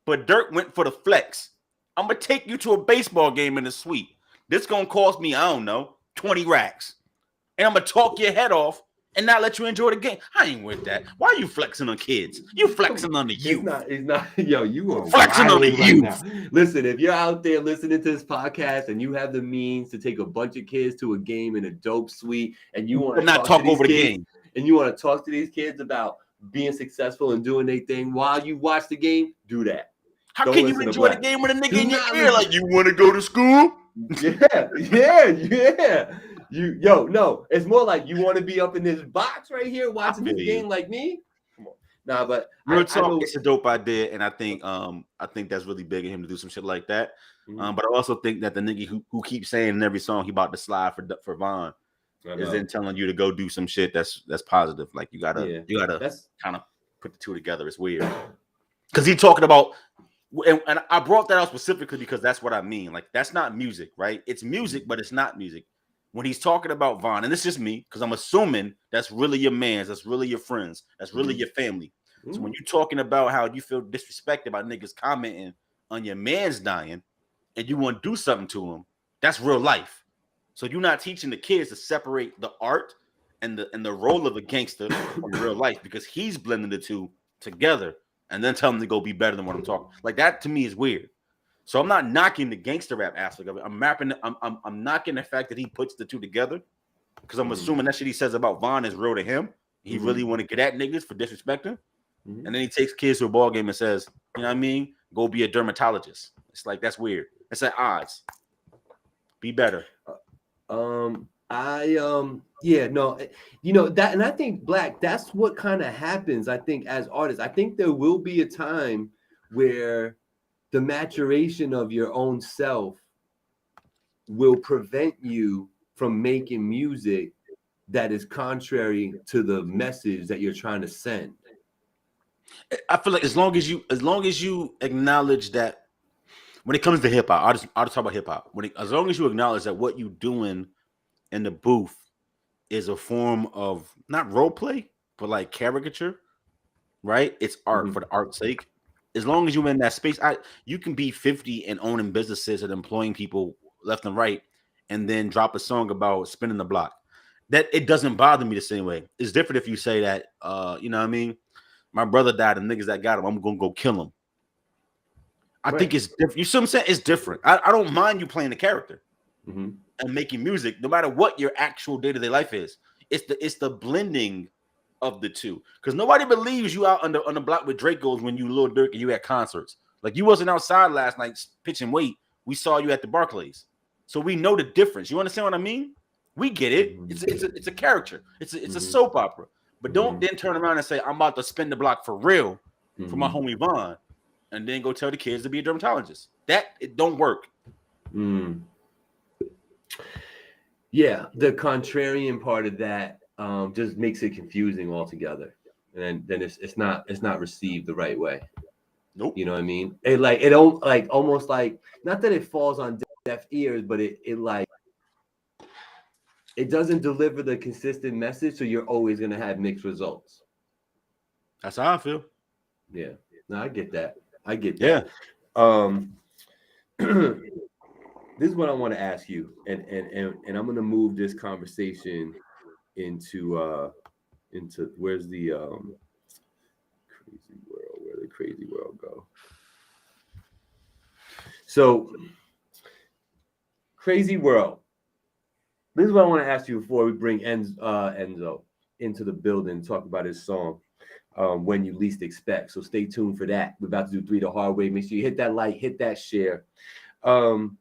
But Dirk went for the flex. I'm going to take you to a baseball game in the suite. This going to cost me, I don't know, 20 racks. And I'm going to talk your head off and not let you enjoy the game. I ain't with that. Why are you flexing on kids? You flexing on the youth. It's not. Yo, you are flexing on the youth. Right. Listen, if you're out there listening to this podcast and you have the means to take a bunch of kids to a game in a dope suite and you want to not talk over the game, and you want to talk to these kids about being successful and doing their thing while you watch the game, do that. How can you enjoy the game with a nigga in your ear like you want to go to school? Yeah. No, it's more like you want to be up in this box right here watching this game like me. Come on, nah, but real talk, it's a dope idea, and I think that's really big of him to do some shit like that. But I also think that the nigga who keeps saying in every song he about to slide for Von is then telling you to go do some shit that's positive. Like you gotta kind of put the two together. It's weird because he talking about. And I brought that out specifically because that's what I mean. Like, that's not music, right? It's music, but it's not music. When he's talking about Von, and it's just me, because I'm assuming that's really your mans, that's really your friends, that's really your family. So when you're talking about how you feel disrespected by niggas commenting on your man's dying and you want to do something to him, that's real life. So you're not teaching the kids to separate the art and the role of a gangster from real life, because he's blending the two together. And then tell them to go be better than what I'm talking. Like that to me is weird. So I'm not knocking the gangster rap aspect of it. I'm knocking the fact that he puts the two together, because I'm assuming that shit he says about Von is real to him. He really want to get at niggas for disrespecting. And then he takes kids to a ball game and says, you know what I mean? Go be a dermatologist. It's like, that's weird. It's at odds. Be better. Yeah, no, you know that, and I think Black, that's what kind of happens. I think as artists, I think there will be a time where the maturation of your own self will prevent you from making music that is contrary to the message that you're trying to send. I feel like as long as you acknowledge that when it comes to hip hop, I'll just talk about hip hop. As long as you acknowledge that what you're doing in the booth is a form of not role play, but like caricature, right? It's art for the art's sake. As long as you're in that space, you can be 50 and owning businesses and employing people left and right, and then drop a song about spinning the block. That it doesn't bother me the same way. It's different if you say that, you know what I mean? My brother died, and niggas that got him, I'm gonna go kill him. I think it's different. You see what I'm saying? It's different. I don't mind you playing the character and making music, no matter what your actual day-to-day life is. It's the blending of the two. Because nobody believes you out on the block with Dracos when you Lil Durk and you at concerts. Like you wasn't outside last night pitching weight. We saw you at the Barclays. So we know the difference. You understand what I mean? We get it. It's a character. It's a soap opera. But don't then turn around and say, I'm about to spin the block for real for my homie Vaughn, and then go tell the kids to be a dermatologist. It don't work. Yeah, the contrarian part of that just makes it confusing altogether, and then it's not received the right way. Nope. You know what I mean? It don't like almost like, not that it falls on deaf ears, but it doesn't deliver the consistent message, so you're always gonna have mixed results. That's how I feel. Yeah, no, I get that. This is what I want to ask you, and I'm gonna move this conversation into where's the crazy world? Where the crazy world go? So, crazy world. This is what I want to ask you before we bring Enzo into the building, talk about his song, When You Least Expect. So stay tuned for that. We're about to do 3 the hard way. Make sure you hit that like, hit that share. OnlyFans.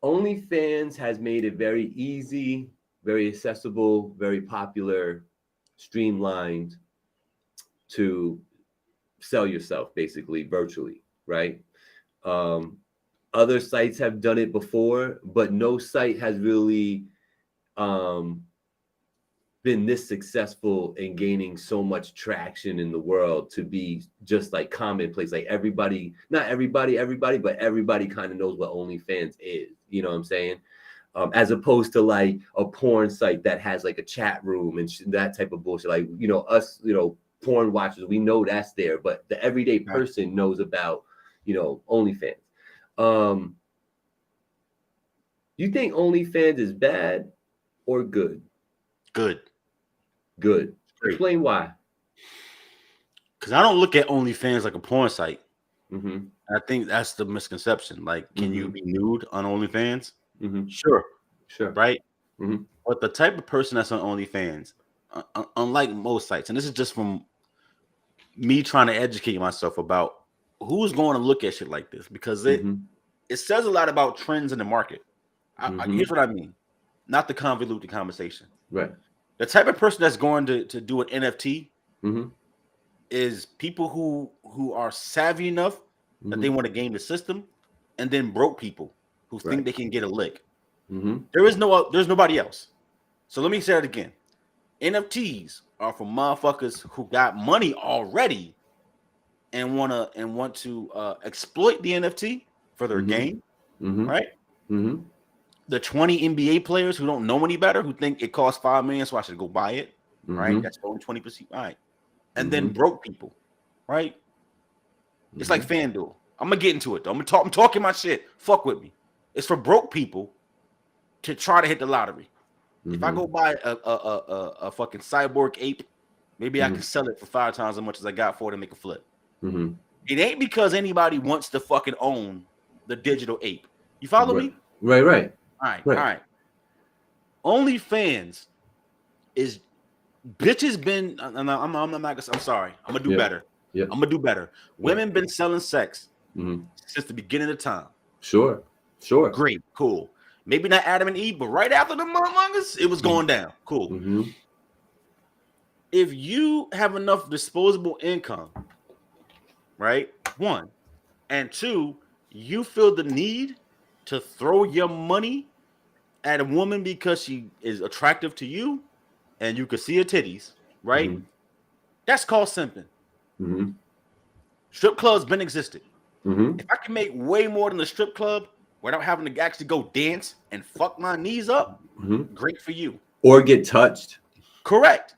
OnlyFans has made it very easy, very accessible, very popular, streamlined to sell yourself basically virtually, right? Other sites have done it before, but no site has really been this successful in gaining so much traction in the world to be just like commonplace. Like everybody, not everybody, but everybody kind of knows what OnlyFans is. You know what I'm saying? As opposed to like a porn site that has like a chat room and that type of bullshit. Like, you know, us, you know, porn watchers, we know that's there, but the everyday person knows about, you know, OnlyFans. You think OnlyFans is bad or good? Good. Good. Explain why. Because I don't look at OnlyFans like a porn site. I think that's the misconception. Like, can you be nude on OnlyFans? Sure. Right? But the type of person that's on OnlyFans, unlike most sites, and this is just from me trying to educate myself about who's going to look at shit like this, because it says a lot about trends in the market. Here's what I mean. Not to convolute the conversation. Right. The type of person that's going to do an NFT is people who are savvy enough that they want to game the system, and then broke people who think they can get a lick. There's nobody else. So let me say it again. NFTs are for motherfuckers who got money already and want to exploit the NFT for their gain, right? The 20 NBA players who don't know any better, who think it costs $5 million, so I should go buy it, right? That's only 20%, right? And then broke people, right? It's like FanDuel. I'm gonna get into it though. I'm talking my shit. Fuck with me. It's for broke people to try to hit the lottery. If I go buy a fucking cyborg ape, maybe I can sell it for 5 times as much as I got for it and make a flip. It ain't because anybody wants to fucking own the digital ape. You follow me? Right. All right. OnlyFans is bitches been. I'm sorry. I'm gonna do better. I'm gonna do better. Women been selling sex since the beginning of time. Sure. Great, cool. Maybe not Adam and Eve, but right after the motherfuckers, it was going down. Cool. If you have enough disposable income, right? 1, and 2, you feel the need to throw your money at a woman because she is attractive to you and you can see her titties, right? That's called simping. Strip clubs been existed. If I can make way more than a strip club without having to actually go dance and fuck my knees up, great for you. Or get touched. Correct.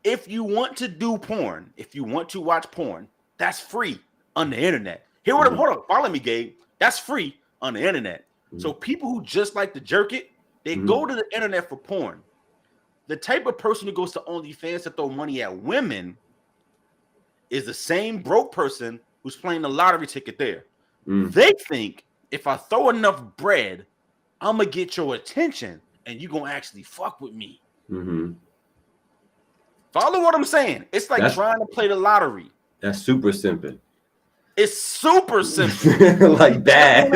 If you want to do porn, if you want to watch porn, that's free on the internet. Hold on, follow me, Gabe. That's free on the internet. So people who just like to jerk it, they go to the internet for porn. The type of person who goes to OnlyFans to throw money at women is the same broke person who's playing the lottery ticket there. They think if I throw enough bread, I'm gonna get your attention and you're gonna actually fuck with me. Follow what I'm saying. It's like trying to play the lottery. That's super simping. It's super simple. Like bad.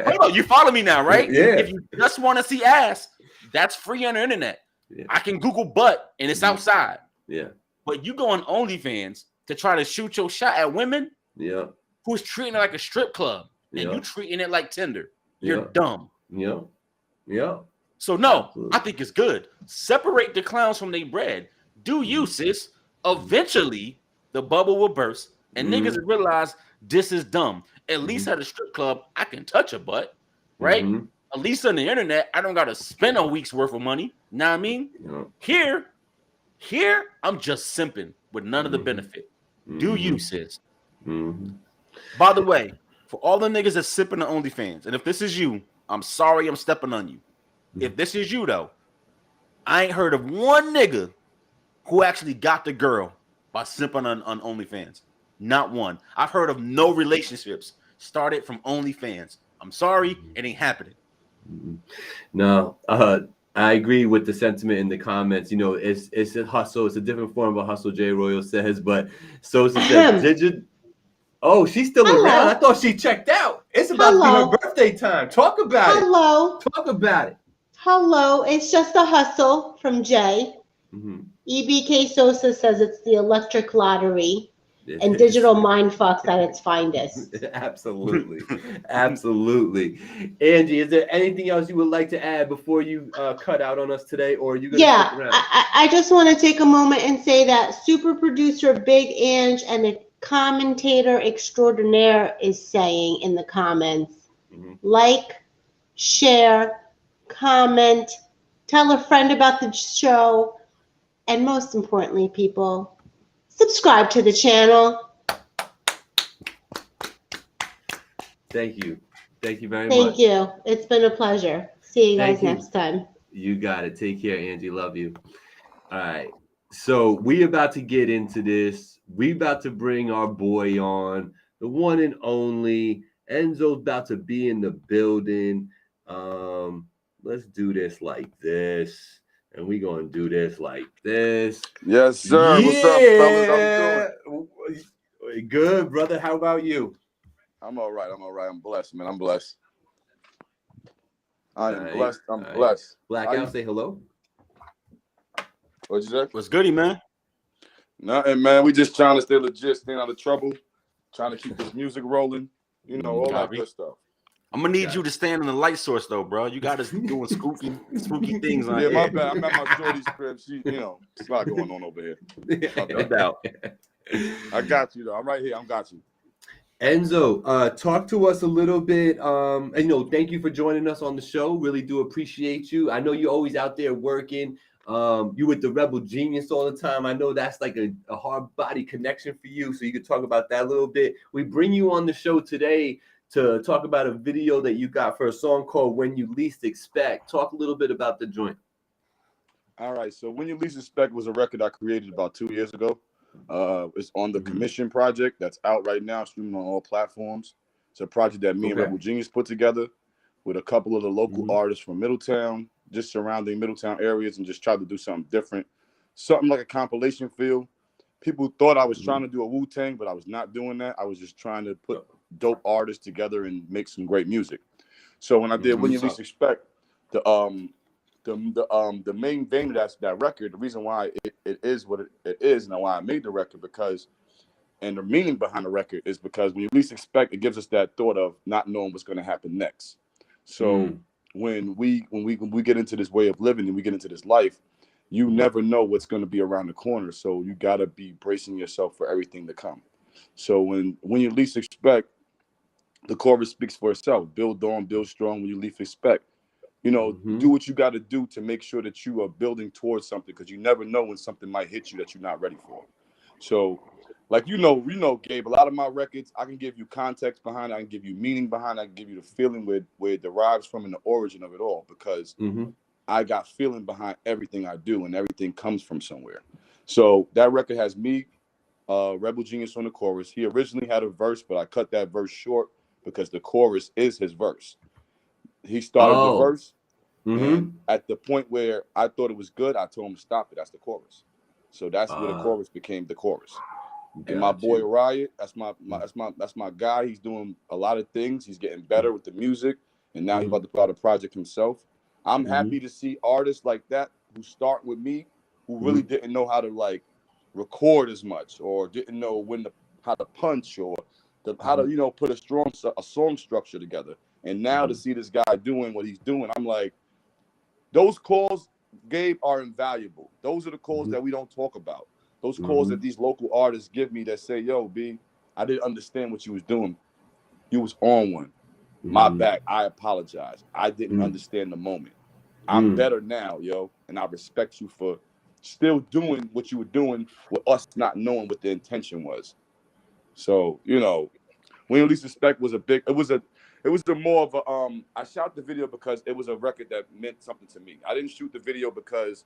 Hold on, you follow me now, right? Yeah. If you just want to see ass, that's free on the internet. I can Google butt and it's outside. Yeah. But you go on OnlyFans to try to shoot your shot at women who's treating it like a strip club and you treating it like Tinder. You're dumb. So no, absolutely. I think it's good. Separate the clowns from their bread. Do you, sis? Eventually, the bubble will burst, and niggas will realize this is dumb. At least at a strip club, I can touch a butt, right? At least on the internet, I don't got to spend a week's worth of money. Know what I mean? Here, I'm just simping with none of the benefit. Do you, sis? By the way, for all the niggas that's sipping the OnlyFans, and if this is you, I'm sorry I'm stepping on you. If this is you, though, I ain't heard of one nigga who actually got the girl by simping on OnlyFans. Not one. I've heard of no relationships started from OnlyFans. I'm sorry, it ain't happening. No, I agree with the sentiment in the comments. You know, it's a hustle. It's a different form of a hustle, J. Royal says. But Sosa says, oh, she's still around. I thought she checked out. It's about to be her birthday time. Talk about it. Talk about it. Hello, it's just a hustle from Jay. EBK Sosa says it's the electric lottery and digital mind fucks at its finest. Absolutely. Absolutely. Angie, is there anything else you would like to add before you cut out on us today? Or are you going to stick around? I just want to take a moment and say that super producer Big Ange and a commentator extraordinaire is saying in the comments, like, share, comment, tell a friend about the show, and most importantly, people, subscribe to the channel. Thank you. Thank you very much. Thank you. It's been a pleasure. See you guys next time. You got it. Take care, Angie. Love you. All right. So we about to get into this. We about to bring our boy on, the one and only. Enzo's about to be in the building. Let's do this like this. And we're going to do this like this. Yes, sir. What's up, fellas? How you doing? Good, brother. How about you? I'm all right. I'm blessed, man. I'm blessed. I am blessed. I'm blessed. Blackout, say hello. What'd you say? What's goody, man? Nothing, man. We just trying to stay legit, staying out of trouble, trying to keep this music rolling. You know, all that good stuff. I'm gonna need you to stand in the light source, though, bro. You got us doing spooky things on here. Yeah, my bad. I'm at my shorty's crib. She, it's a lot going on over here. No doubt. I got you, though. I'm right here. I got you. Enzo, talk to us a little bit. And thank you for joining us on the show. Really do appreciate you. I know you're always out there working. You with the Rebel Genius all the time. I know that's like a hard body connection for you. So you could talk about that a little bit. We bring you on the show today to talk about a video that you got for a song called When You Least Expect. Talk a little bit about the joint. All right. So When You Least Expect was a record I created about 2 years ago. It's on the Commission project that's out right now, streaming on all platforms. It's a project that me and Rebel Genius put together with a couple of the local artists from Middletown, just surrounding Middletown areas, and just tried to do something different, something like a compilation feel. people thought I was trying to do a Wu-Tang, but I was not doing that. I was just trying to put dope artists together and make some great music. So when I did When You Least Expect, the main vein of that record, the reason why it is what it is and why I made the record, because, and the meaning behind the record is because when you least expect, it gives us that thought of not knowing what's going to happen next. So when we get into this way of living and we get into this life, you never know what's going to be around the corner. So you got to be bracing yourself for everything to come. So when you least expect, the chorus speaks for itself. Build on, build strong when you least expect. You know, do what you got to do to make sure that you are building towards something, because you never know when something might hit you that you're not ready for. So, like, you know, Gabe, a lot of my records, I can give you context behind it. I can give you meaning behind it. I can give you the feeling where it derives from and the origin of it all, because I got feeling behind everything I do, and everything comes from somewhere. So that record has me, Rebel Genius on the chorus. He originally had a verse, but I cut that verse short because the chorus is his verse. He started the verse, and at the point where I thought it was good, I told him to stop it. That's the chorus. So that's where the chorus became the chorus. And my boy Riot, that's my guy. He's doing a lot of things. He's getting better with the music, and now he's about to put out a project himself. I'm happy to see artists like that who start with me, who really didn't know how to like record as much, or didn't know how to punch, or how to put a song structure together. And now to see this guy doing what he's doing, I'm like, those calls, Gabe, are invaluable. Those are the calls that we don't talk about. Those calls that these local artists give me that say, yo, B, I didn't understand what you was doing. You was on one. My bad. I apologize. I didn't understand the moment. I'm better now, yo. And I respect you for still doing what you were doing with us not knowing what the intention was. So, you know, When You Least Expect was more of a, I shot the video because it was a record that meant something to me. I didn't shoot the video because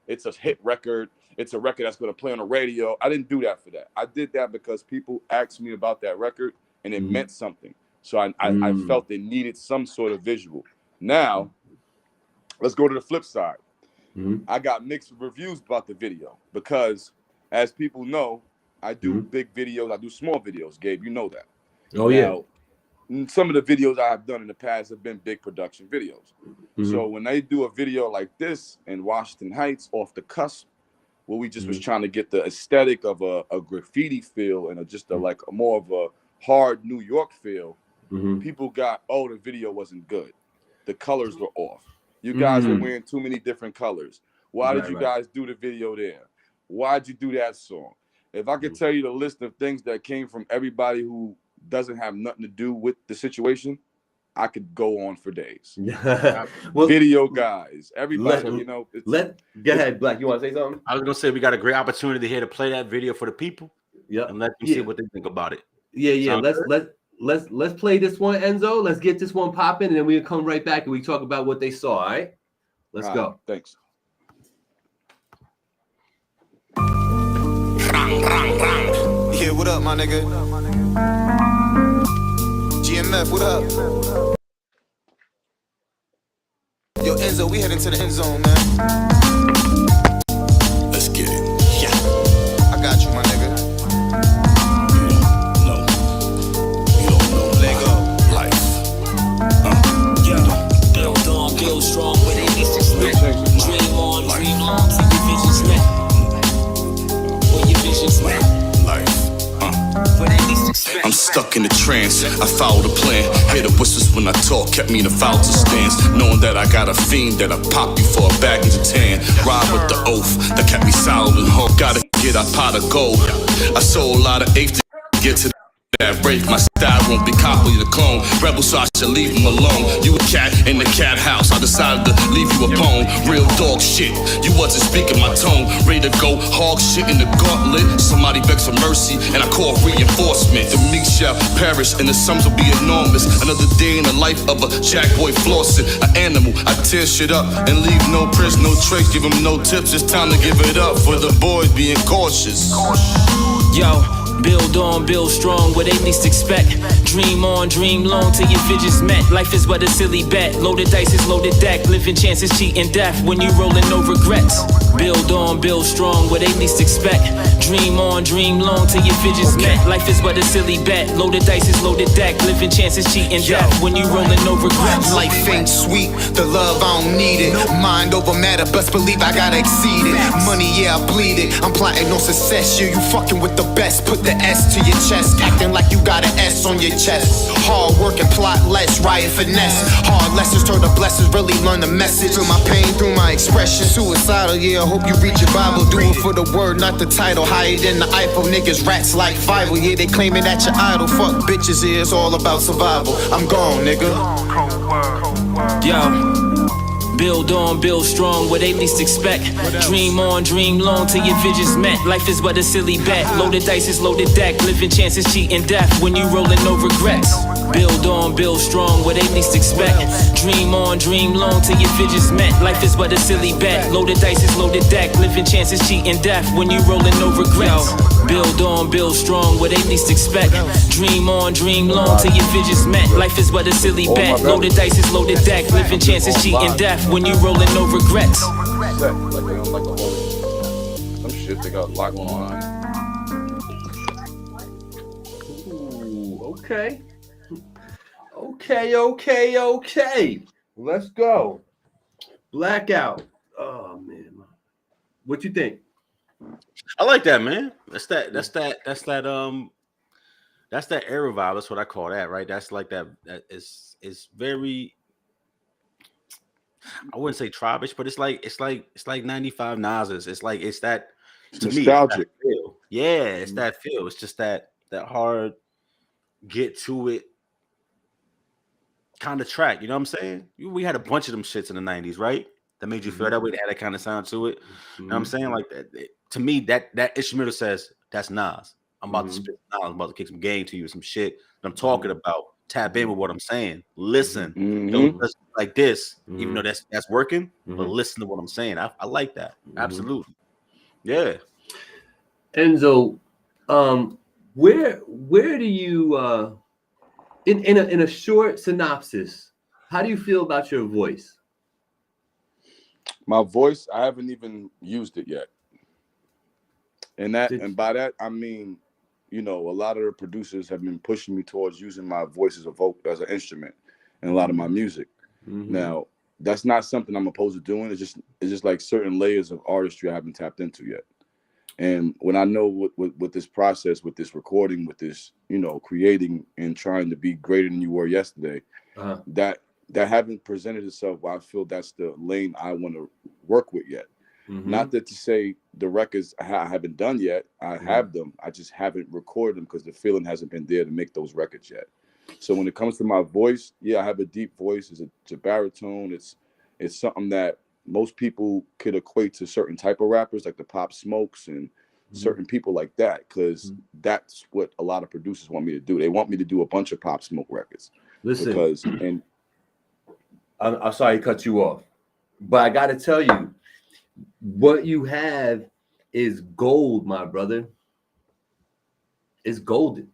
it's a hit record. It's a record that's going to play on the radio. I didn't do that for that. I did that because people asked me about that record and it meant something. So I felt they needed some sort of visual. Now, let's go to the flip side. I got mixed reviews about the video because, as people know, I do big videos. I do small videos, Gabe. You know that. Oh, now, some of the videos I have done in the past have been big production videos. So when they do a video like this in Washington Heights, off the cusp, where we just was trying to get the aesthetic of a graffiti feel and more of a hard New York feel, people got, the video wasn't good. The colors were off. You guys were wearing too many different colors. Why did you guys do the video there? Why'd you do that song? If I could tell you the list of things that came from everybody who doesn't have nothing to do with the situation, I could go on for days. Well, video guys, everybody, go ahead, Black. You want to say something? I was gonna say we got a great opportunity here to play that video for the people. And let them see what they think about it. Let's play this one, Enzo. Let's get this one popping, and then we'll come right back and we talk about what they saw. All right, let's go. Thanks. Yeah, what up, my nigga? GMF, what up? Yo, Enzo, we heading to the end zone, man. Let's get it. Yeah. I got you, my nigga. You don't know Lego life. Build on, build strong with it. Dream on, keep your visions met. When your visions met. I'm stuck in a trance, I follow the plan. Hear the whistles when I talk, kept me in a foul stance. Knowing that I got a fiend that'll pop you for a bag of tan. Ride with the oath that kept me solid and hope. Gotta get a pot of gold. I sold a lot of eighth to get to that break. My style won't be copy the clone. Rebel, so I should leave him alone. You a cat in the cat house, I decided to leave you a poem. Real dog shit, you wasn't speaking my tone. Ready to go hog shit in the gauntlet. Somebody begs for mercy and I call reinforcement. The meek shall perish and the sums will be enormous. Another day in the life of a jack boy flossing. An animal, I tear shit up and leave no prints, no trace. Give him no tips, it's time to give it up for the boys being cautious. Yo, Build on, build strong, what they least expect. Dream on, dream long till your visions met. Life is but a silly bet. Loaded dice is loaded deck. Living chances, cheating death. When you rolling, no regrets. Build on, build strong, what they least expect. Dream on, dream long till your visions met. Life is but a silly bet. Loaded dice is loaded deck. Living chances, cheating death. When you rolling, no regrets. Life ain't sweet, the love I don't need it. Mind over matter, best believe I gotta exceed it. Money, yeah, I bleed it. I'm plotting on success, yeah, you fucking with the best. Put the S to your chest, acting like you got an S on your chest. Hard work and plot less, riot finesse. Hard lessons turn to blessings, really learn the message. Feel my pain through my expression. Suicidal, yeah, I hope you read your Bible. Do it for the word, not the title. Higher than the iPhone, niggas rats like Fiverr. Yeah, they claiming that you're idle. Fuck bitches, yeah, it's all about survival. I'm gone, nigga. Yo. Build on, build strong, what they least expect. Dream on, dream long till your visions met. Life is but a silly bet. Loaded dice is loaded deck. Living chances, cheating death. When you rolling, no regrets. Build on, build strong, what they least expect. Dream on, dream long till your visions met. Life is but a silly bet. Loaded dice is loaded deck. Living chances, cheating death. When you rolling, no regrets. Build on, build strong, what they least expect. Dream on, dream long till your visions met. Life is but a silly bet. Loaded dice is loaded deck. Living chances, cheating death. When you rolling, no regrets. Like they don't like the whole some shit they got a lot going on. Ooh, okay. Okay. Let's go. Blackout. Oh man. What you think? I like that, man. That's that era vibe. That's what I call that, right? That's like that is very, I wouldn't say tribish, but it's like 95 Nas's. It's that to nostalgic. Me, it's that feel. Yeah, it's that feel. It's just that hard get to it kind of track. You know what I'm saying? We had a bunch of them shits in the 90s, right? That made you feel that way. They had that kind of sound to it. You know what I'm saying? Like that. To me, that instrumental says that's Nas. I'm about to spit Nas. I'm about to kick some game to you, some shit that I'm talking about. Tap in with what I'm saying. Listen, don't just like this, even though that's working. But listen to what I'm saying. I like that. Absolutely. Yeah. Enzo, where do you in a short synopsis, how do you feel about your voice? My voice, I haven't even used it yet. And by that I mean, you know, a lot of the producers have been pushing me towards using my voice as as an instrument in a lot of my music. Now, that's not something I'm opposed to doing. It's just like certain layers of artistry I haven't tapped into yet. And when I know with this process, with this recording, with this, you know, creating and trying to be greater than you were yesterday, that haven't presented itself. Well, I feel that's the lane I want to work with yet. Not that to say the records I haven't done yet. I have them. I just haven't recorded them because the feeling hasn't been there to make those records yet. So when it comes to my voice, yeah, I have a deep voice. It's a baritone. It's something that most people could equate to certain type of rappers like the Pop Smokes and certain people like that, because that's what a lot of producers want me to do. They want me to do a bunch of Pop Smoke records. Listen, I'm sorry to cut you off, but I got to tell you, what you have is gold, my brother. It's golden.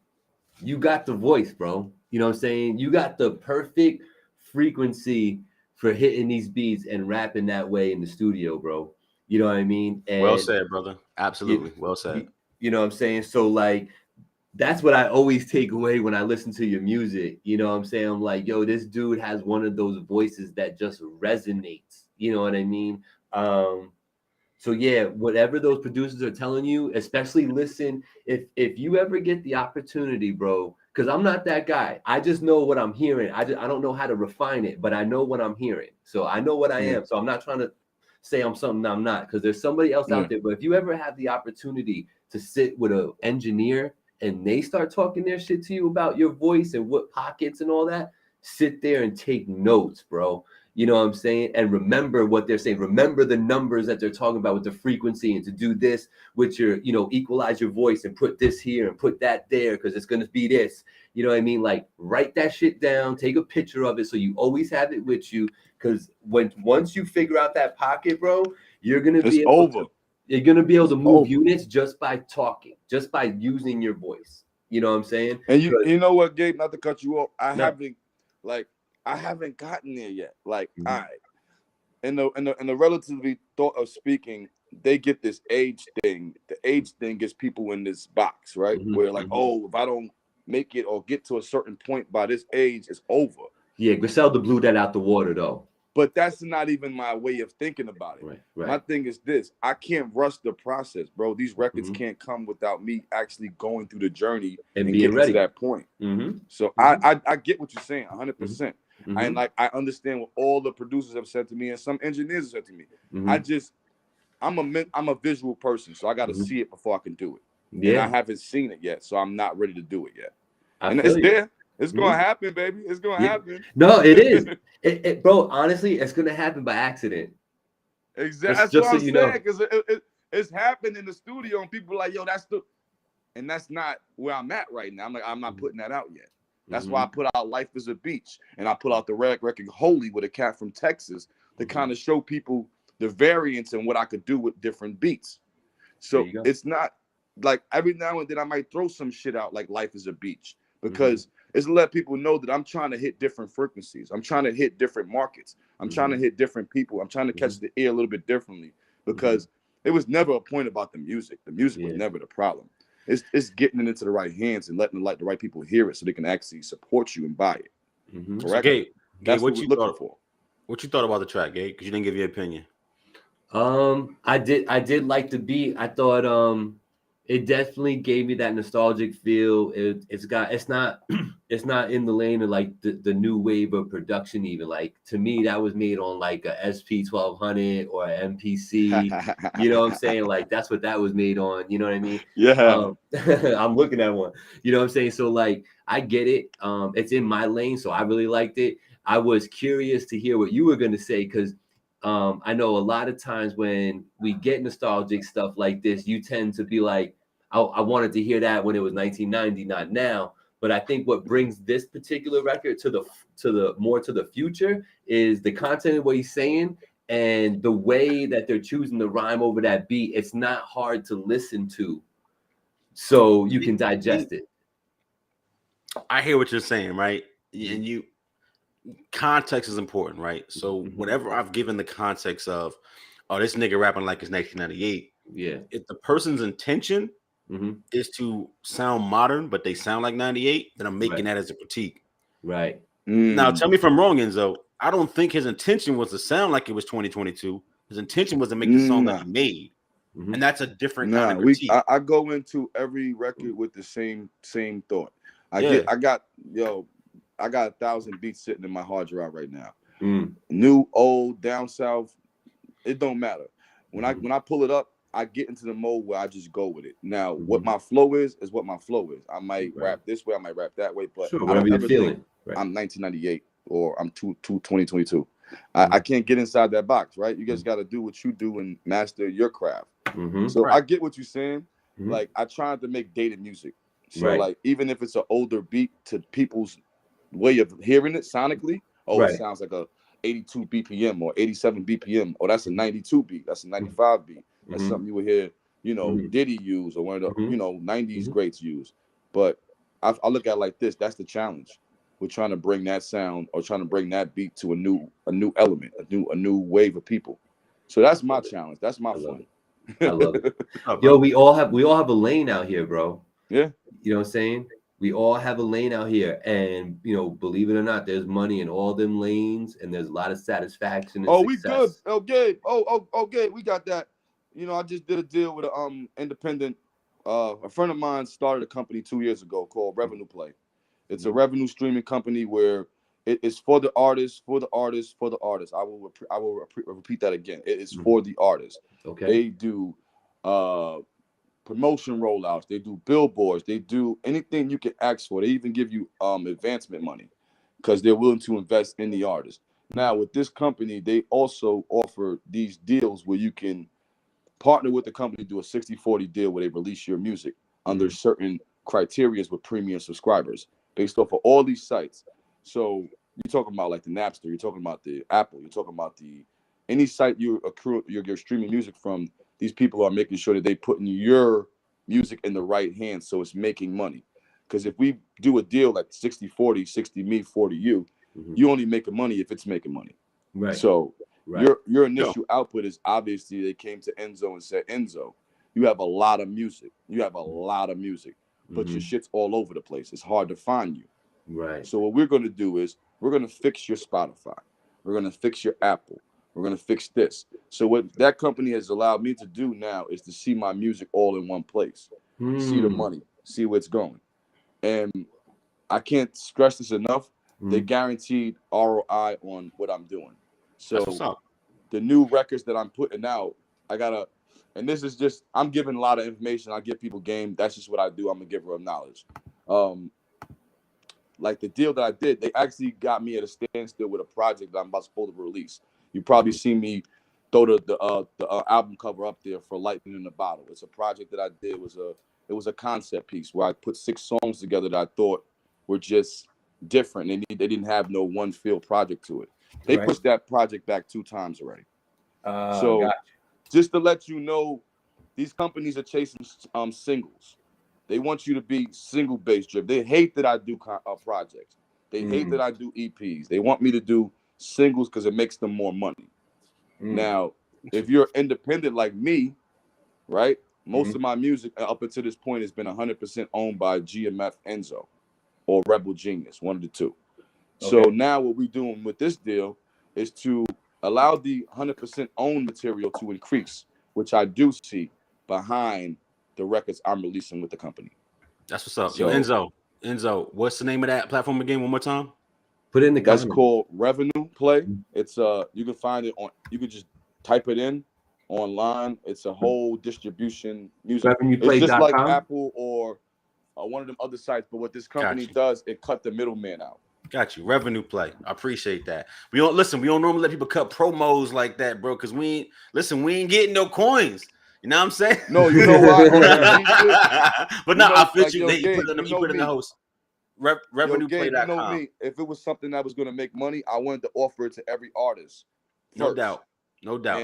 You got the voice, bro. You know what I'm saying? You got the perfect frequency for hitting these beats and rapping that way in the studio, bro. You know what I mean? And well said, brother. Absolutely. Well said. You know what I'm saying? So like, that's what I always take away when I listen to your music. You know what I'm saying? I'm like, yo, this dude has one of those voices that just resonates. You know what I mean? So yeah, whatever those producers are telling you, especially listen, if you ever get the opportunity, bro, because I'm not that guy. I just know what I'm hearing. I don't know how to refine it, but I know what I'm hearing. So I know what I am. So I'm not trying to say I'm something I'm not, because there's somebody else out there. But if you ever have the opportunity to sit with an engineer and they start talking their shit to you about your voice and what pockets and all that, sit there and take notes, bro. You know what I'm saying? And remember what they're saying. Remember the numbers that they're talking about with the frequency, and to do this with your, you know, equalize your voice and put this here and put that there because it's going to be this. You know what I mean? Like, write that shit down, take a picture of it so you always have it with you, because once you figure out that pocket, bro, you're going to be able over. You're gonna be able to move over. units just by talking, just by using your voice. You know what I'm saying? And you know what, Gabe? Not to cut you off, I No. haven't gotten there yet. Like, Mhm. all right, in the relatively thought of speaking, they get this age thing. The age thing gets people in this box, right? Mhm, Where like, mhm. oh, if I don't make it or get to a certain point by this age, it's over. Yeah, Griselda blew that out the water though. But that's not even my way of thinking about it. Right, My right. thing is this: I can't rush the process, bro. These records Mhm. can't come without me actually going through the journey And and being getting ready. to that point. Mm-hmm. So Mhm. I get what you're saying 100%. Mhm. And like I understand what all the producers have said to me and some engineers have said to me. Mhm. I'm a visual person, so I got to Mhm. see it before I can do it. And I Yeah, haven't seen it yet, so I'm not ready to do it yet. I And it's feel you. there. It's gonna Mhm. happen, baby. It's gonna Yeah. happen. No, it is. Bro, honestly, it's gonna happen by accident. Exactly. That's Just what so I'm you saying. know. Because it's happened in the studio, and people are like, yo, and that's not where I'm at right now. I'm not putting that out yet. That's why I put out Life is a Beach, and I put out the record Holy with a cat from Texas to kind of show people the variance and what I could do with different beats. There So you go. it's not like every now and then I might throw some shit out like Life is a Beach because it's to let people know that I'm trying to hit different frequencies. I'm trying to hit different markets. I'm trying to hit different people. I'm trying to catch the ear a little bit differently because it was never a point about the music. The music was never the problem. It's getting it into the right hands and letting the right people hear it so they can actually support you and buy it. Mhm. So Correct? Gabe, That's what what you we're looking thought? for. What you thought about the track, Gabe? Because you didn't give your opinion. I did like the beat. I thought it definitely gave me that nostalgic feel. It's not it's not in the lane of like the new wave of production even. Like to me that was made on like a SP 1200 or a MPC. You know what I'm saying? Like that's what that was made on, you know what I mean? Yeah. I'm looking at one. You know what I'm saying? So like I get it. It's in my lane, so I really liked it. I was curious to hear what you were going to say because I know a lot of times when we get nostalgic stuff like this, you tend to be like, I wanted to hear that when it was 1990, not now. But I think what brings this particular record to the more to the future is the content of what he's saying and the way that they're choosing to rhyme over that beat. It's not hard to listen to, so you can digest it. I hear what you're saying, right? And context is important, right? So whatever I've given the context of, oh, this nigga rapping like it's 1998. Yeah. If the person's intention is to sound modern, but they sound like 98, then I'm making that as a critique. Right. Now, tell me if I'm wrong, Enzo. I don't think his intention was to sound like it was 2022. His intention was to make the song that he made. And that's a different kind of critique. I go into every record with the same thought. I got 1,000 beats sitting in my hard drive right now. New, old, down south, it don't matter. When I pull it up, I get into the mode where I just go with it. Now, what my flow is what my flow is. I might rap this way, I might rap that way, but I don't ever think I'm 1998 or I'm 2022. I can't get inside that box, right? You guys got to do what you do and master your craft. So I get what you're saying. Like I tried to make dated music. So like even if it's an older beat to people's way of hearing it sonically, it sounds like a 82 BPM or 87 BPM. Oh, that's a 92 beat. That's a 95 beat. That's something you would hear, Diddy use or one of the, 90s greats use. But I look at it like this. That's the challenge. We're trying to bring that sound or trying to bring that beat to a new element, a new wave of people. So that's my challenge. That's my fun. I love it. Yo, we all have a lane out here, bro. Yeah. You know what I'm saying? We all have a lane out here, and believe it or not, there's money in all them lanes, and there's a lot of satisfaction and we good. Okay. Okay. We got that. I just did a deal with an independent. A friend of mine started a company 2 years ago called Revenue Play. It's a revenue streaming company where it is for the artists, for the artists, for the artists. I will repeat that again. It is for the artists. Okay. They do promotion rollouts. They do billboards. They do anything you can ask for. They even give you advancement money because they're willing to invest in the artist. Now, with this company, they also offer these deals where you can partner with the company, do a 60-40 deal where they release your music under certain criteria with premium subscribers based off of all these sites. So you're talking about like the Napster, you're talking about the Apple, you're talking about any site you accrue you're streaming music from. these people are making sure that they putting your music in the right hands so it's making money. Because if we do a deal like 60-40, 60 me, 40 you, you only making money if it's making money. Right. So your initial output is obviously they came to Enzo and said, Enzo, you have a lot of music. You have a lot of music, but your shit's all over the place. It's hard to find you. Right. So what we're going to do is we're going to fix your Spotify. We're going to fix your Apple. We're going to fix this. So what that company has allowed me to do now is to see my music all in one place, see the money, see where it's going. And I can't stress this enough. They guaranteed ROI on what I'm doing. So the new records that I'm putting out, I gotta, and this is just, I'm giving a lot of information. I give people game. That's just what I do. I'm a giver of knowledge. Like the deal that I did, they actually got me at a standstill with a project that I'm supposed to release. You probably seen me throw the album cover up there for Lightning in the Bottle. It's a project that I did. It was a concept piece where I put 6 songs together that I thought were just different. They didn't have no one feel project to it. They pushed that project back 2 times already. So just to let you know, these companies are chasing singles. They want you to be single bass driven. They hate that I do projects. They hate that I do EPs. They want me to do singles because it makes them more money. Now, if you're independent like me, right? Most of my music up until this point has been 100% owned by GMF Enzo or Rebel Genius, one of the two. So now what we're doing with this deal is to allow the 100% owned material to increase, which I do see behind the records I'm releasing with the company. That's what's up. So, Yo, Enzo, what's the name of that platform again? One more time. Put it in the That's comments. called Revenue Play. It's you can find it on. You can just type it in online. It's a whole distribution music. It's just like Apple or one of them other sites. But what this company does, it cut the middleman out. Got you. Revenue Play. I appreciate that. We don't normally let people cut promos like that, bro. Because we ain't getting no coins. You know what I'm saying? No, you know why? But no, I feel you. You put it in the host. RevenuePlay.com. You know me. If it was something that was going to make money, I wanted to offer it to every artist. No doubt.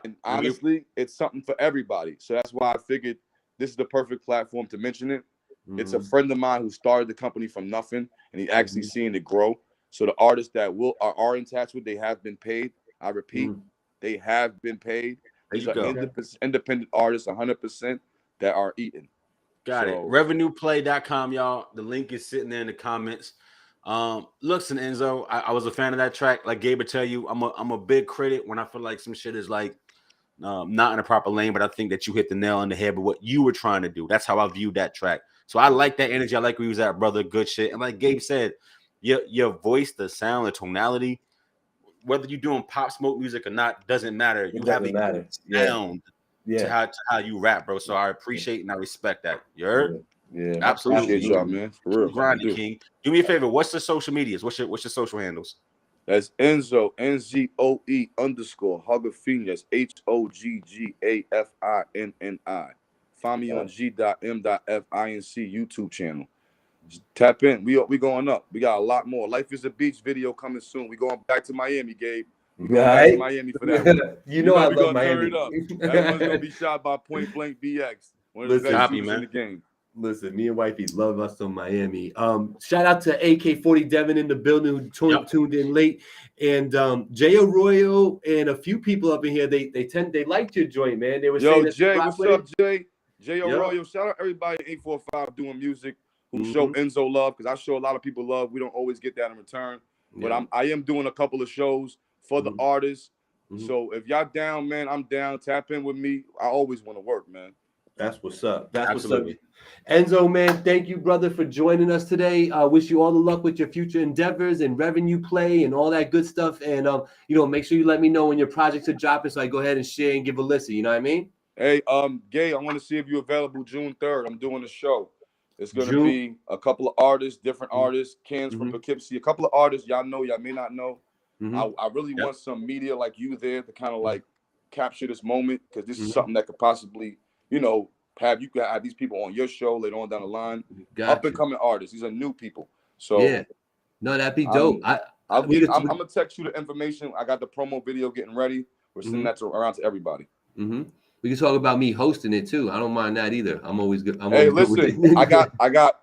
And honestly, it's something for everybody. So that's why I figured this is the perfect platform to mention it. It's a friend of mine who started the company from nothing, and he actually seen it grow. So the artists that are in touch with, they have been paid. I repeat, they have been paid. These are independent artists, 100% that are eating. Got it. RevenuePlay.com, y'all. The link is sitting there in the comments. Listen, Enzo, I was a fan of that track. Like Gabe would tell you, I'm a big critic when I feel like some shit is like not in a proper lane, but I think that you hit the nail on the head with what you were trying to do. That's how I viewed that track. So I like that energy. I like where you was at, brother. Good shit. And like Gabe said, your voice, the sound, the tonality, whether you're doing pop smoke music or not, doesn't matter. You have a sound to how you rap, bro. So I appreciate and I respect that. You heard? Yeah, absolutely. I appreciate y'all, man. For real. Grinding, King. Do me a favor. What's the social medias? What's your social handles? That's Enzo, NZOE _ Hoggafini. That's HOGGAFINNI. Find me on G.M.FINC YouTube channel. Just tap in. We going up. We got a lot more. Life is a Beach video coming soon. We going back to Miami, Gabe. We going back to Miami for that one. you know I love Turn Miami. it up. That one's gonna be shot by Point Blank BX. One of the best shooters in the game. Listen, me and Wifey love us on Miami. Shout out to AK40 Devin in the building who tuned in late, and Jay Arroyo and a few people up in here. They liked your joint, man. They were saying, Jay, what's up, Jay? Jay Arroyo, shout out everybody at 845 doing music who show Enzo love, because I show a lot of people love. We don't always get that in return, but I am doing a couple of shows for the artists. So if y'all down, man, I'm down. Tap in with me. I always want to work, man. That's what's up. That's what's up. Enzo, man, thank you, brother, for joining us today. I wish you all the luck with your future endeavors and Revenue Play and all that good stuff. And make sure you let me know when your projects are dropping so I go ahead and share and give a listen. You know what I mean? Hey, Gay, I want to see if you're available June 3rd. I'm doing a show. It's going to be a couple of artists, different artists, Cans from Poughkeepsie, a couple of artists y'all know, y'all may not know. I really want some media like you there to kind of like capture this moment, because this is something that could possibly, have these people on your show later on down the line. Up and coming artists. These are new people. So that'd be dope. I'm gonna text you the information. I got the promo video getting ready. We're sending that around to everybody. We can talk about me hosting it too. I don't mind that either. I'm always good. Hey, listen, I got.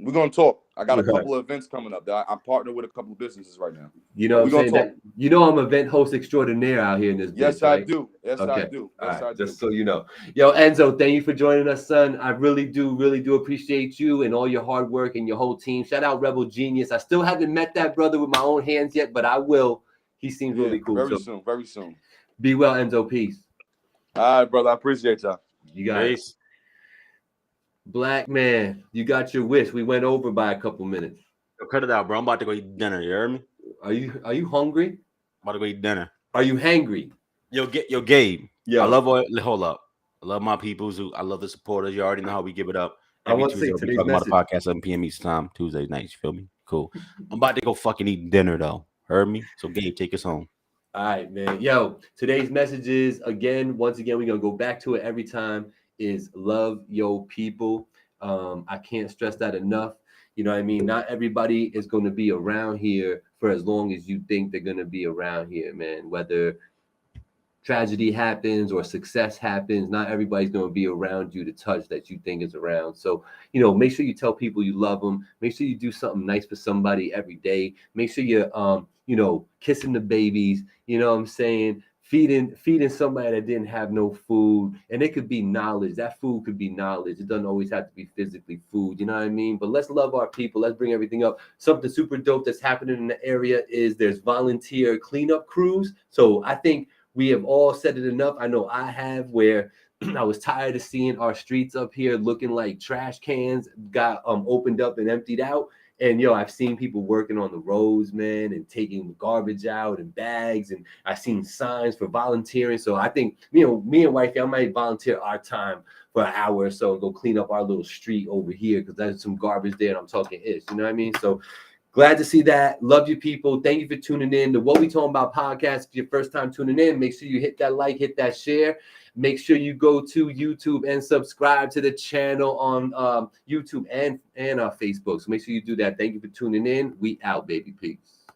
We're gonna talk. I got a couple of events coming up. I'm partnered with a couple of businesses right now. You know, what I'm saying that. You know, I'm event host extraordinaire out here in this. Yes, bitch, right? I do. Yes, okay. I do. Yes, I do. Just so you know, yo, Enzo, thank you for joining us, son. I really do appreciate you and all your hard work and your whole team. Shout out Rebel Genius. I still haven't met that brother with my own hands yet, but I will. He seems really cool. Very soon. Very soon. Be well, Enzo. Peace. All right, brother. I appreciate y'all. You got it. Black man, you got your wish. We went over by a couple minutes. Cut it out, bro. I'm about to go eat dinner. You hear me? Are you hungry? I'm about to go eat dinner. Are you hangry? Yo, Gabe. Yeah. I love hold up. I love my peoples. I love the supporters. You already know how we give it up. Every Tuesday, we talk about the podcast 7 p.m. Eastern time. Tuesday nights. You feel me? Cool. I'm about to go fucking eat dinner though. Heard me? So Gabe, take us home. All right, man. Yo, today's message is once again, we're gonna go back to it every time. Is love your people. I can't stress that enough. You know what I mean? Not everybody is going to be around here for as long as you think they're going to be around here, man. Whether tragedy happens or success happens, not everybody's going to be around you to touch that you think is around. So, you know, make sure you tell people you love them. Make sure you do something nice for somebody every day. Make sure you're, you know, kissing the babies. You know what I'm saying? Feeding somebody that didn't have no food, and it could be knowledge. That food could be knowledge. It doesn't always have to be physically food. You know what I mean? But let's love our people. Let's bring everything up. Something super dope that's happening in the area is there's volunteer cleanup crews. So I think we have all said it enough. I know I have, where I was tired of seeing our streets up here looking like trash cans got opened up and emptied out. And yo, I've seen people working on the roads, man, and taking garbage out and bags, and I've seen signs for volunteering. So I think, you know, me and wifey, I might volunteer our time for an hour or so and go clean up our little street over here because there's some garbage there, and I'm talking you know what I mean? So glad to see that. Love you people. Thank you for tuning in to What We Talking About podcast. If your first time tuning in, make sure you hit that like, hit that share. Make sure you go to YouTube and subscribe to the channel on YouTube and Facebook. So make sure you do that. Thank you for tuning in. We out, baby. Peace.